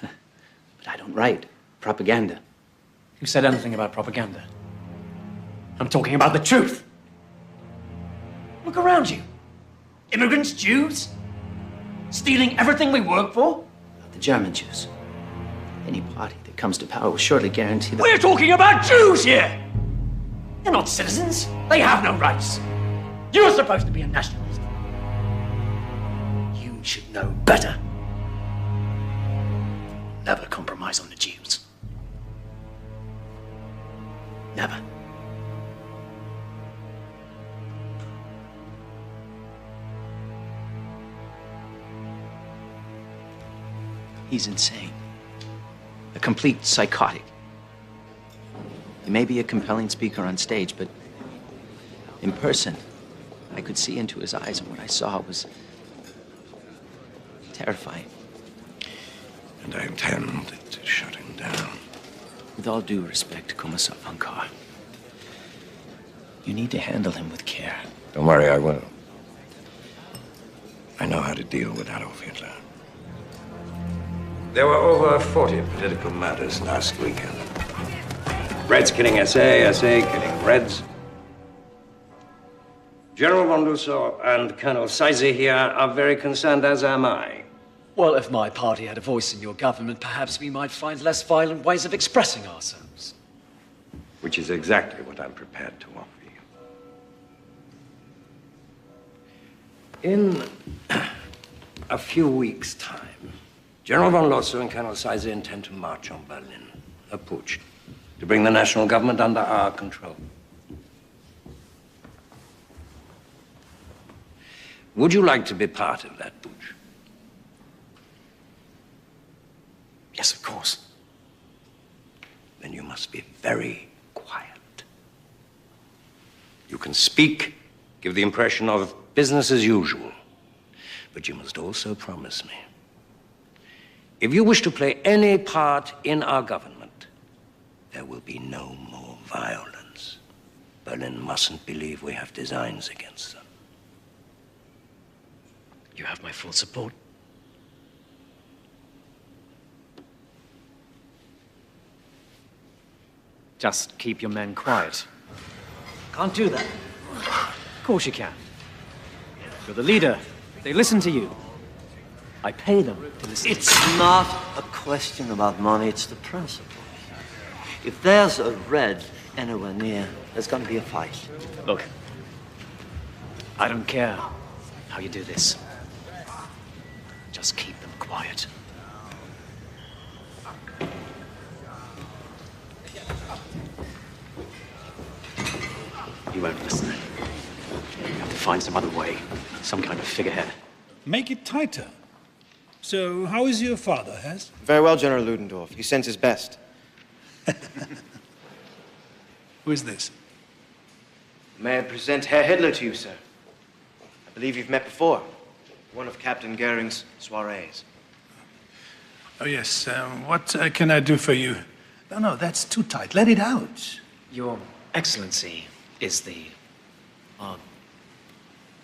But I don't write propaganda. Who said anything about propaganda? I'm talking about the truth. Look around you. Immigrants, Jews, stealing everything we work for. The German Jews. Any party that comes to power will surely guarantee that... We're talking about Jews here! They're not citizens. They have no rights. You're supposed to be a nationalist. You should know better. Never compromise on the Jews. Never. He's insane. A complete psychotic. He may be a compelling speaker on stage, but in person, I could see into his eyes, and what I saw was terrifying. And I intend to shut him down. With all due respect, Kommissar von Kahr, you need to handle him with care. Don't worry, I will. I know how to deal with Adolf Hitler. There were over 40 political murders last weekend. Reds killing SA, SA killing Reds. General von Lusso and Colonel Seise here are very concerned, as am I. Well, if my party had a voice in your government, perhaps we might find less violent ways of expressing ourselves. Which is exactly what I'm prepared to offer you. In a few weeks' time, General von Lusso and Colonel Seise intend to march on Berlin, a putsch, to bring the national government under our control. Would you like to be part of that putsch? Yes, of course. Then you must be very quiet. You can speak, give the impression of business as usual, but you must also promise me, if you wish to play any part in our government, there will be no more violence. Berlin mustn't believe we have designs against them. You have my full support. Just keep your men quiet. Can't do that. Of course you can. You're the leader. They listen to you. I pay them to listen. It's not a question about money, it's the principle. If there's a red anywhere near, there's going to be a fight. Look, I don't care how you do this. Just keep them quiet. won't listen. You have to find some other way, some kind of figurehead. Make it tighter. So, how is your father, Hess? Very well, General Ludendorff. He sends his best. Who is this? May I present Herr Hitler to you, sir? I believe you've met before. One of Captain Goering's soirees. Oh, yes. What can I do for you? No, that's too tight. Let it out. Your Excellency is the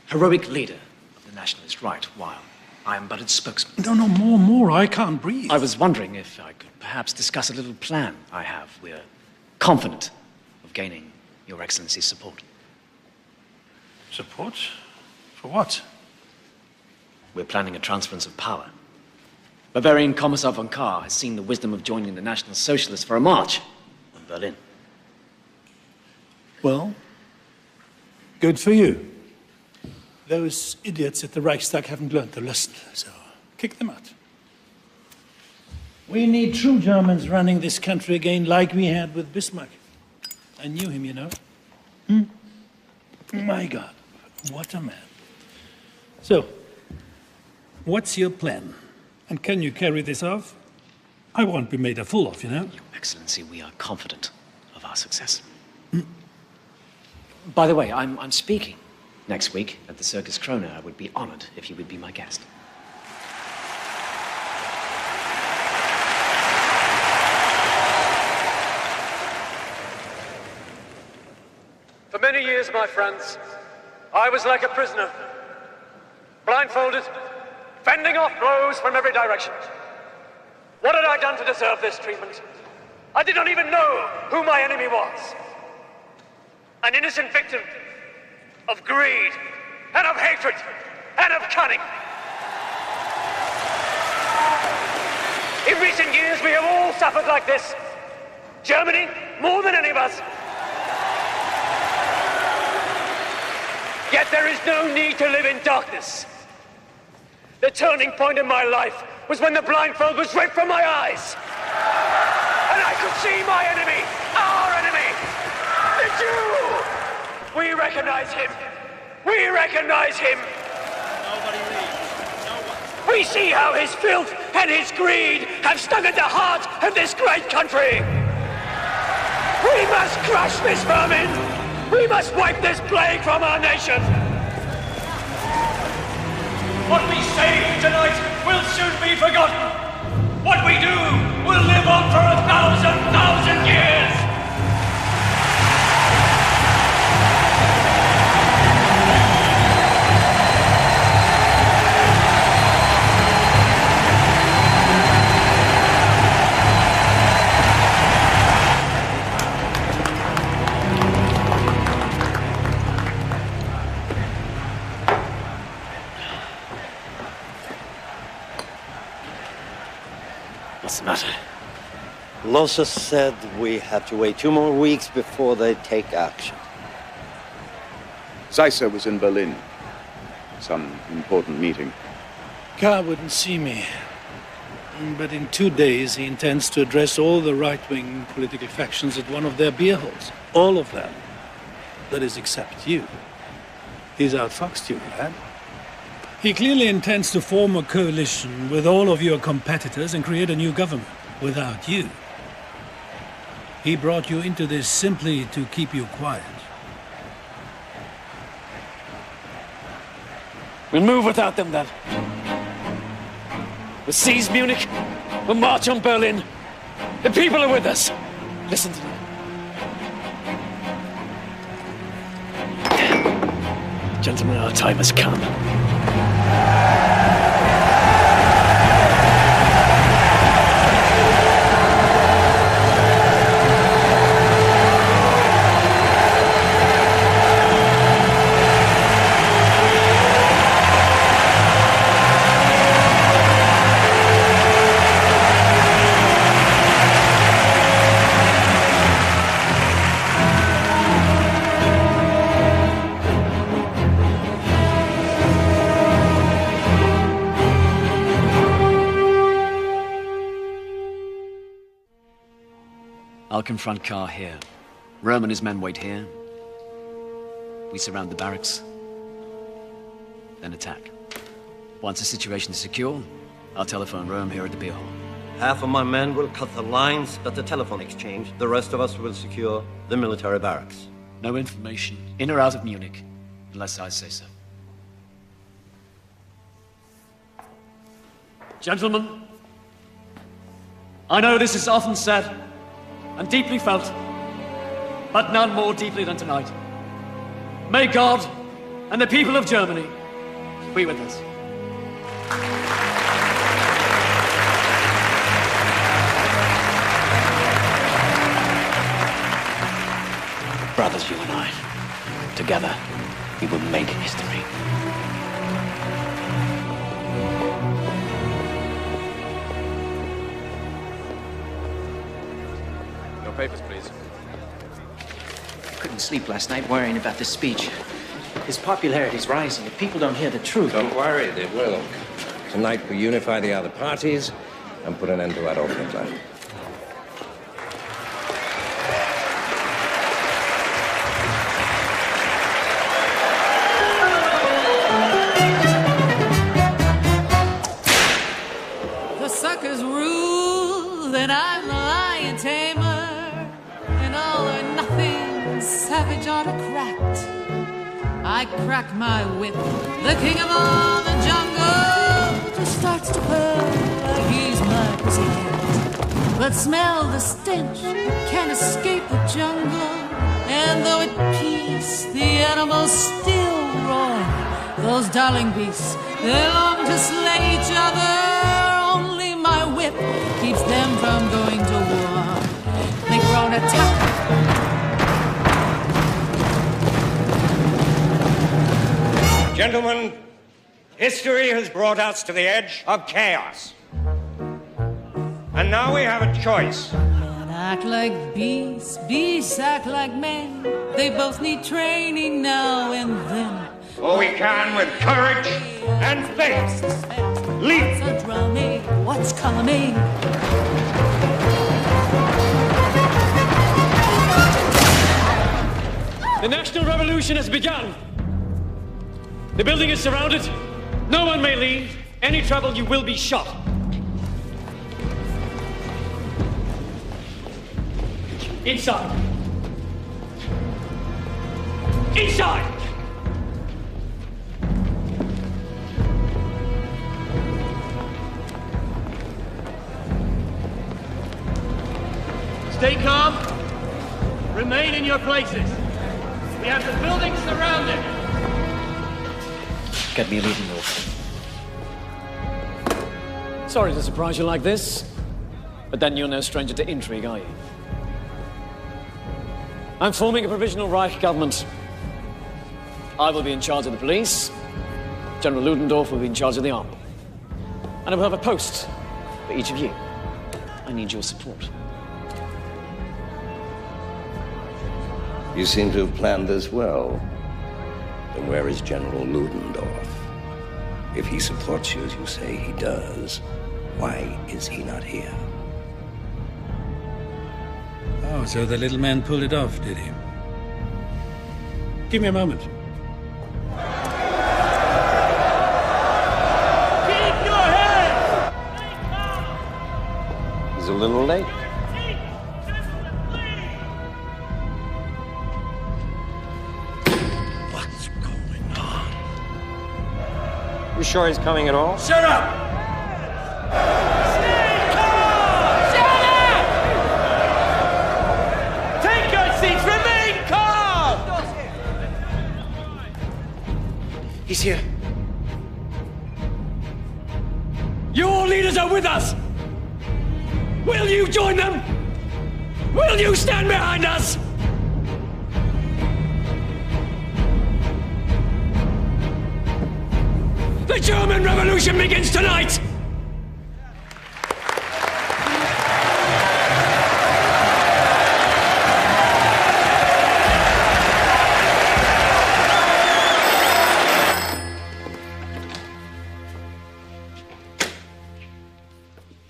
heroic leader of the nationalist right, while I am but its spokesman. No, more. I can't breathe. I was wondering if I could perhaps discuss a little plan I have. We're confident of gaining Your Excellency's support. Support? For what? We're planning a transference of power. Bavarian Commissar von Kahr has seen the wisdom of joining the National Socialists for a march on Berlin. Well, good for you. Those idiots at the Reichstag haven't learned the lesson, so kick them out. We need true Germans running this country again like we had with Bismarck. I knew him, you know. My God, what a man. So, what's your plan? And can you carry this off? I won't be made a fool of, you know. Your Excellency, we are confident of our success. By the way, I'm speaking next week at the Circus Krone. I would be honored if you would be my guest. For many years, my friends, I was like a prisoner, blindfolded, fending off blows from every direction. What had I done to deserve this treatment? I did not even know who my enemy was. An innocent victim of greed, and of hatred, and of cunning. In recent years, we have all suffered like this. Germany, more than any of us. Yet there is no need to live in darkness. The turning point in my life was when the blindfold was ripped from my eyes. And I could see my enemy, our enemy, the Jew. We recognize him. We recognize him. Nobody leaves. No one. We see how his filth and his greed have stung at the heart of this great country. We must crush this vermin. We must wipe this plague from our nation. What we say tonight will soon be forgotten. What we do will live on for 1,000 years. What's the matter? Losa said we have to wait 2 more weeks before they take action. Seisser was in Berlin. Some important meeting. Kahr wouldn't see me. But in 2 days, he intends to address all the right-wing political factions at one of their beer halls. All of them. That is, except you. He's outfoxed you, lad. He clearly intends to form a coalition with all of your competitors and create a new government without you. He brought you into this simply to keep you quiet. We'll move without them, then. We'll seize Munich. We'll march on Berlin. The people are with us. Listen to them. Gentlemen, our time has come. I'll confront Kahr here. Röhm and his men wait here. We surround the barracks, then attack. Once the situation is secure, I'll telephone Rome here at the beer hall. Half of my men will cut the lines at the telephone exchange. The rest of us will secure the military barracks. No information, in or out of Munich, unless I say so. Gentlemen, I know this is often said and deeply felt, but none more deeply than tonight. May God and the people of Germany be with us. Brothers, you and I, together, we will make history. Your papers, please. Couldn't sleep last night worrying about this speech. His popularity's rising. If people don't hear the truth... Don't worry, they will. Tonight we unify the other parties and put an end to Adolf Hitler. The suckers rule, then I'm the lion tamer. An all-or-nothing savage autocrat. I crack my whip, the king of all the jungle just starts to purr like he's my pussycat. But smell the stench, can't escape the jungle. And though at peace, the animals still roar. Those darling beasts, they long to slay each other. Only my whip keeps them from going to war. They grow an attack. Gentlemen, history has brought us to the edge of chaos. And now we have a choice. Men act like beasts, beasts act like men. They both need training now and then. Or we can with courage and faith. Leap! What's a drumming? What's coming? The National Revolution has begun. The building is surrounded. No one may leave. Any trouble, you will be shot. Inside. Inside! Stay calm. Remain in your places. We have the building surrounded. Get me a leading off. Sorry to surprise you like this, but then you're no stranger to intrigue, are you? I'm forming a provisional Reich government. I will be in charge of the police. General Ludendorff will be in charge of the army. And I will have a post for each of you. I need your support. You seem to have planned this well. Then where is General Ludendorff? If he supports you as you say he does, why is he not here? Oh, so the little man pulled it off, did he? Give me a moment. Keep your head! He's a little late. What's going on? You sure he's coming at all? Shut up! He's here. Your leaders are with us! Will you join them? Will you stand behind us? The German Revolution begins tonight!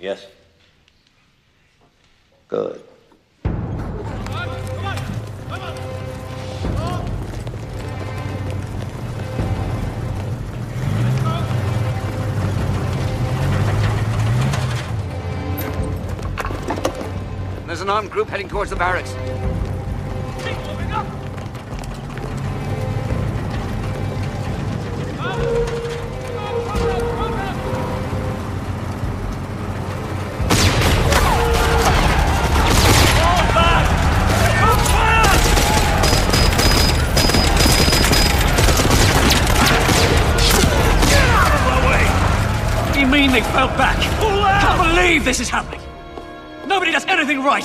Yes. Good. There's an armed group heading towards the barracks. They fell back. Can't believe this is happening. Nobody does anything right.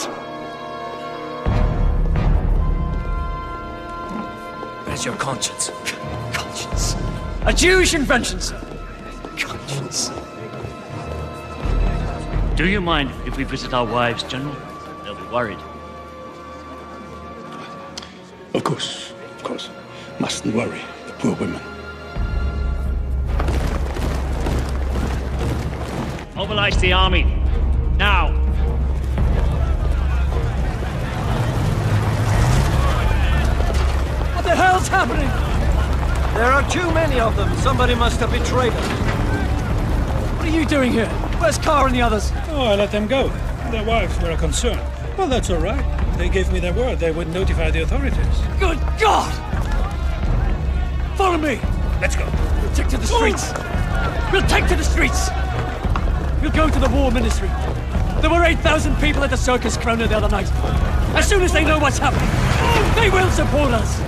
Where's your conscience? Conscience. A Jewish invention, sir. Conscience. Do you mind if we visit our wives, General? They'll be worried. Of course. Mustn't worry, the poor women. Mobilize the army. Now. What the hell's happening? There are too many of them. Somebody must have betrayed us. What are you doing here? Where's Carr and the others? Oh, I let them go. Their wives were a concern. Well, that's all right. They gave me their word they would notify the authorities. Good God! Follow me! Let's go. We'll take to the streets! We'll take to the streets! We'll go to the war ministry. There were 8,000 people at the circus Krona the other night. As soon as they know what's happening, they will support us.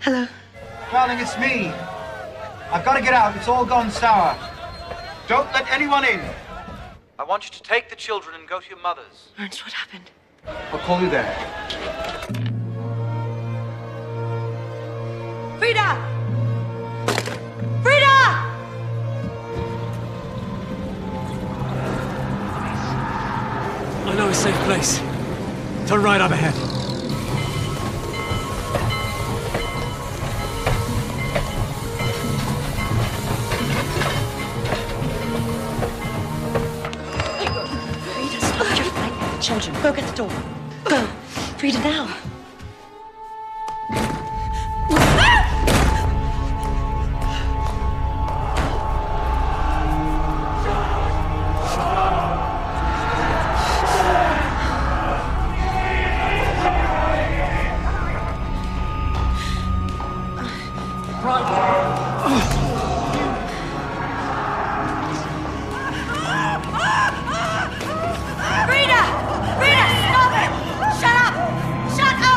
Hello. Darling, it's me. I've got to get out. It's all gone sour. Don't let anyone in. I want you to take the children and go to your mother's. Ernst, what happened? I'll call you there. Frida! Frida! I know a safe place. Turn right up ahead. Children, go get the door. Go. Frida, now. Frida! Frida, stop it! Shut up! Shut up!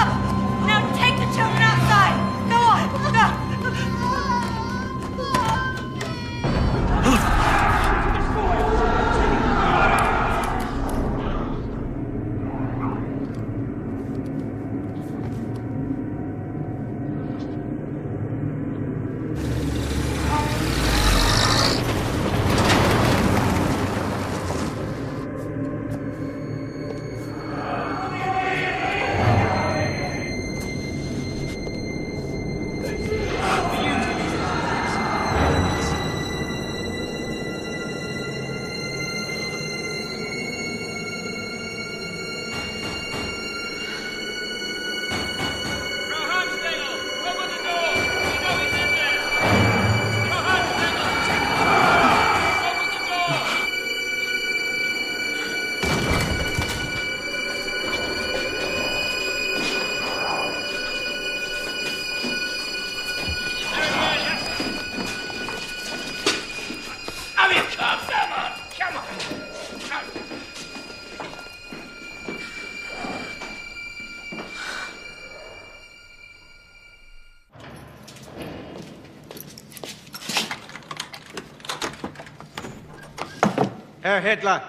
Herr Hitler.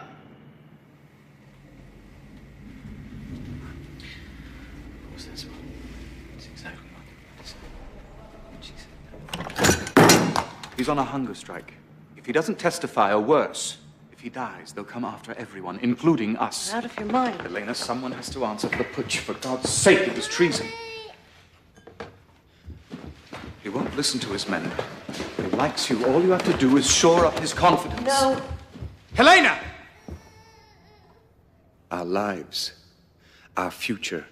He's on a hunger strike. If he doesn't testify, or worse, if he dies, they'll come after everyone, including us. You're out of your mind. Elena, someone has to answer for the putsch. For God's sake, it was treason. He won't listen to his men. He likes you. All you have to do is shore up his confidence. No. Helena! Our lives, our future,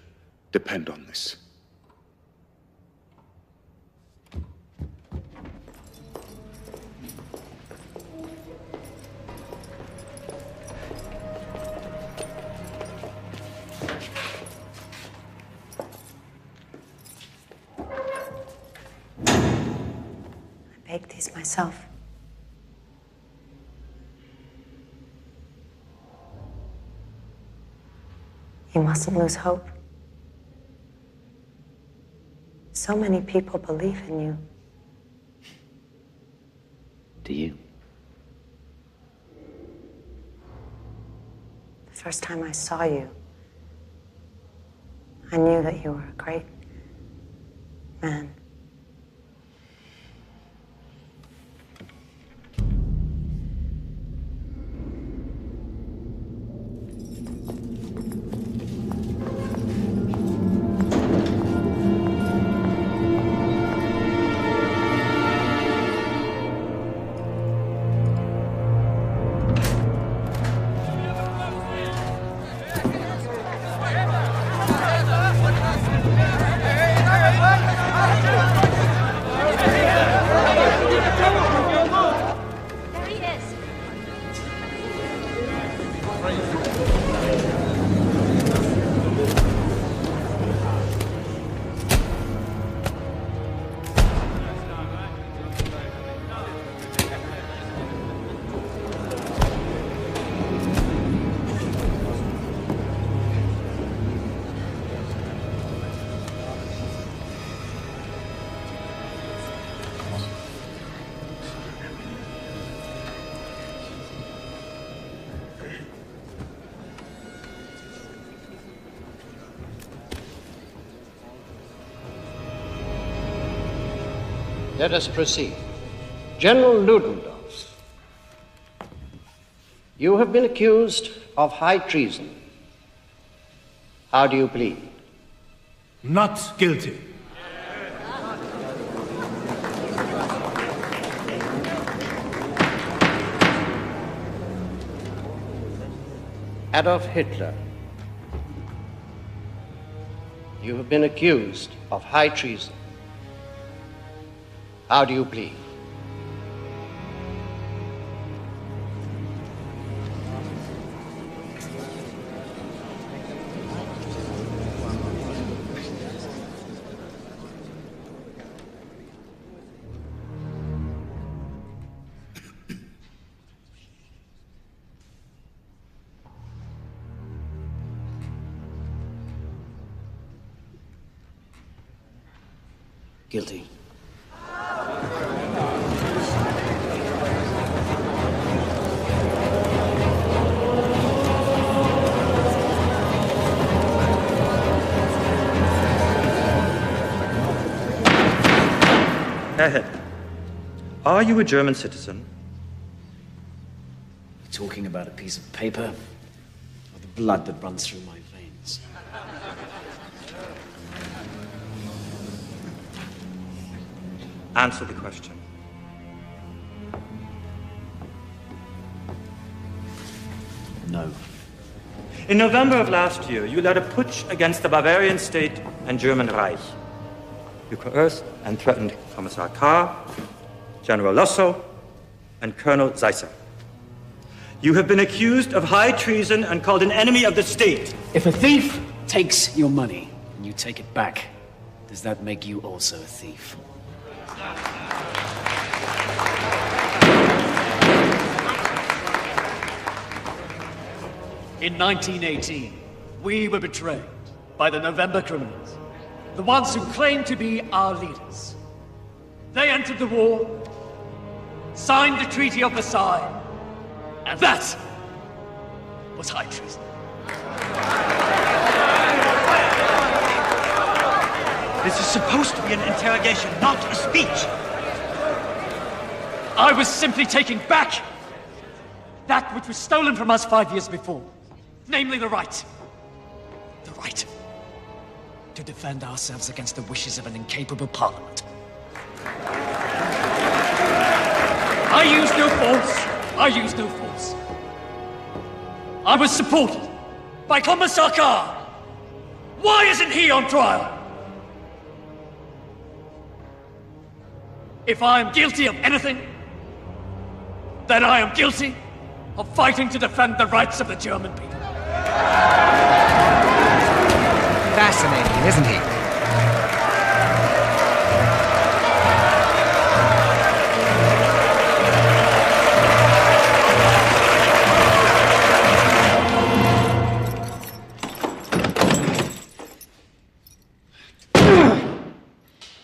depend on this. I baked these myself. You mustn't lose hope. So many people believe in you. Do you? The first time I saw you, I knew that you were a great man. Let us proceed. General Ludendorff, you have been accused of high treason. How do you plead? Not guilty. Adolf Hitler, you have been accused of high treason. How do you plead? Guilty. Herr Hitler, are you a German citizen? You're talking about a piece of paper or the blood that runs through my veins? Answer the question. No. In November of last year, you led a putsch against the Bavarian state and German Reich. You coerced and threatened Commissar Carr, General Lossow, and Colonel Seisser. You have been accused of high treason and called an enemy of the state. If a thief takes your money and you take it back, does that make you also a thief? In 1918, we were betrayed by the November criminals, the ones who claimed to be our leaders. They entered the war, signed the Treaty of Versailles, and that was high treason. This is supposed to be an interrogation, not a speech. I was simply taking back that which was stolen from us 5 years before. Namely, the right to defend ourselves against the wishes of an incapable parliament. I used no force. I was supported by Commissar Carr. Why isn't he on trial? If I am guilty of anything, then I am guilty of fighting to defend the rights of the German people. Fascinating, isn't he?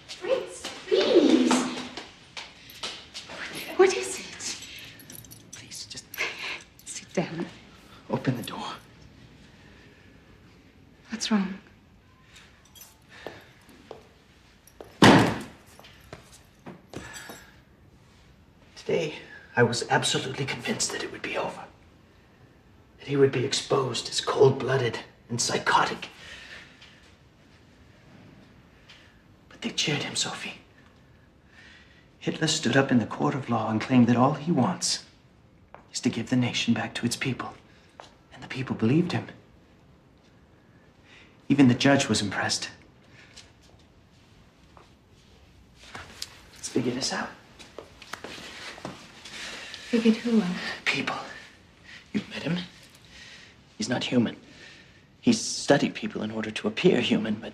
Fritz, please. What is it? Please, just Sit down. open the door. What's wrong? Today, I was absolutely convinced that it would be over. That he would be exposed as cold-blooded and psychotic. But they cheered him, Sophie. Hitler stood up in the court of law and claimed that all he wants is to give the nation back to its people. And the people believed him. Even the judge was impressed. Let's figure this out. Figured who out? People. You've met him. He's not human. He's studied people in order to appear human, but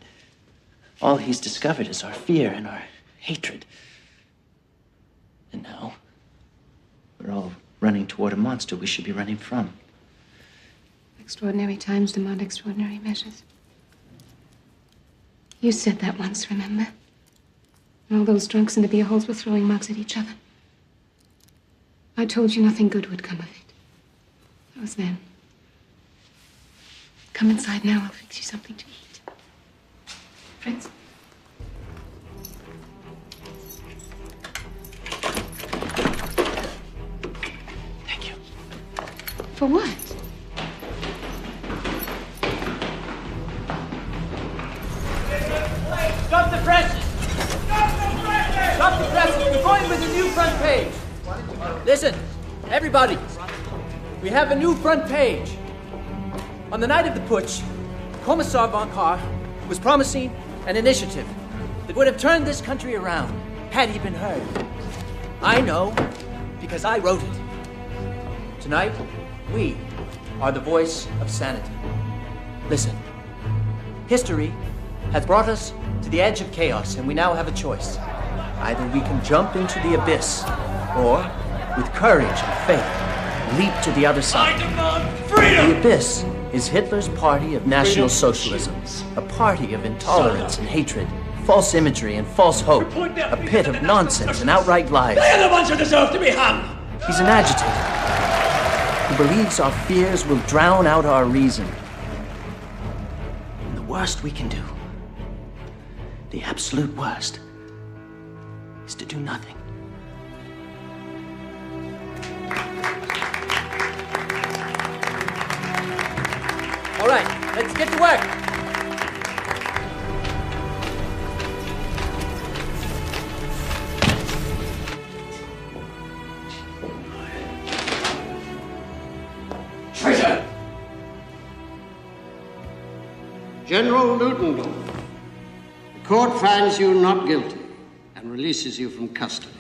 all he's discovered is our fear and our hatred. And now, we're all running toward a monster we should be running from. Extraordinary times demand extraordinary measures. You said that once, remember? And all those drunks in the beer halls were throwing mugs at each other. I told you nothing good would come of it. That was then. Come inside now, I'll fix you something to eat. Fritz? Thank you. For what? Stop the presses! Stop the presses! We're going with a new front page. Listen, everybody. We have a new front page. On the night of the putsch, Commissar von Kahr was promising an initiative that would have turned this country around had he been heard. I know because I wrote it. Tonight, we are the voice of sanity. Listen, history has brought us to the edge of chaos, and we now have a choice. Either we can jump into the abyss, or, with courage and faith, leap to the other side. I demand freedom! The abyss is Hitler's party of National Socialism, a party of intolerance and hatred, false imagery and false hope, a pit of nonsense and outright lies. They're the ones who deserve to be hung! He's an agitator who believes our fears will drown out our reason. And the worst we can do, the absolute worst, is to do nothing. All right, let's get to work. Traitor! General Ludendorff, the court finds you not guilty and releases you from custody.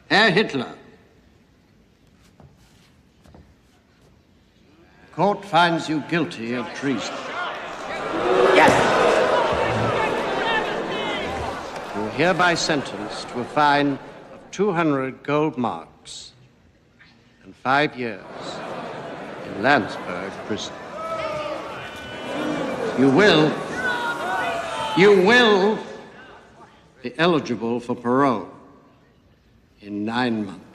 Herr Hitler, the court finds you guilty of treason. Yes! You are hereby sentenced to a fine of 200 gold marks and 5 years in Landsberg prison. You will be eligible for parole in 9 months.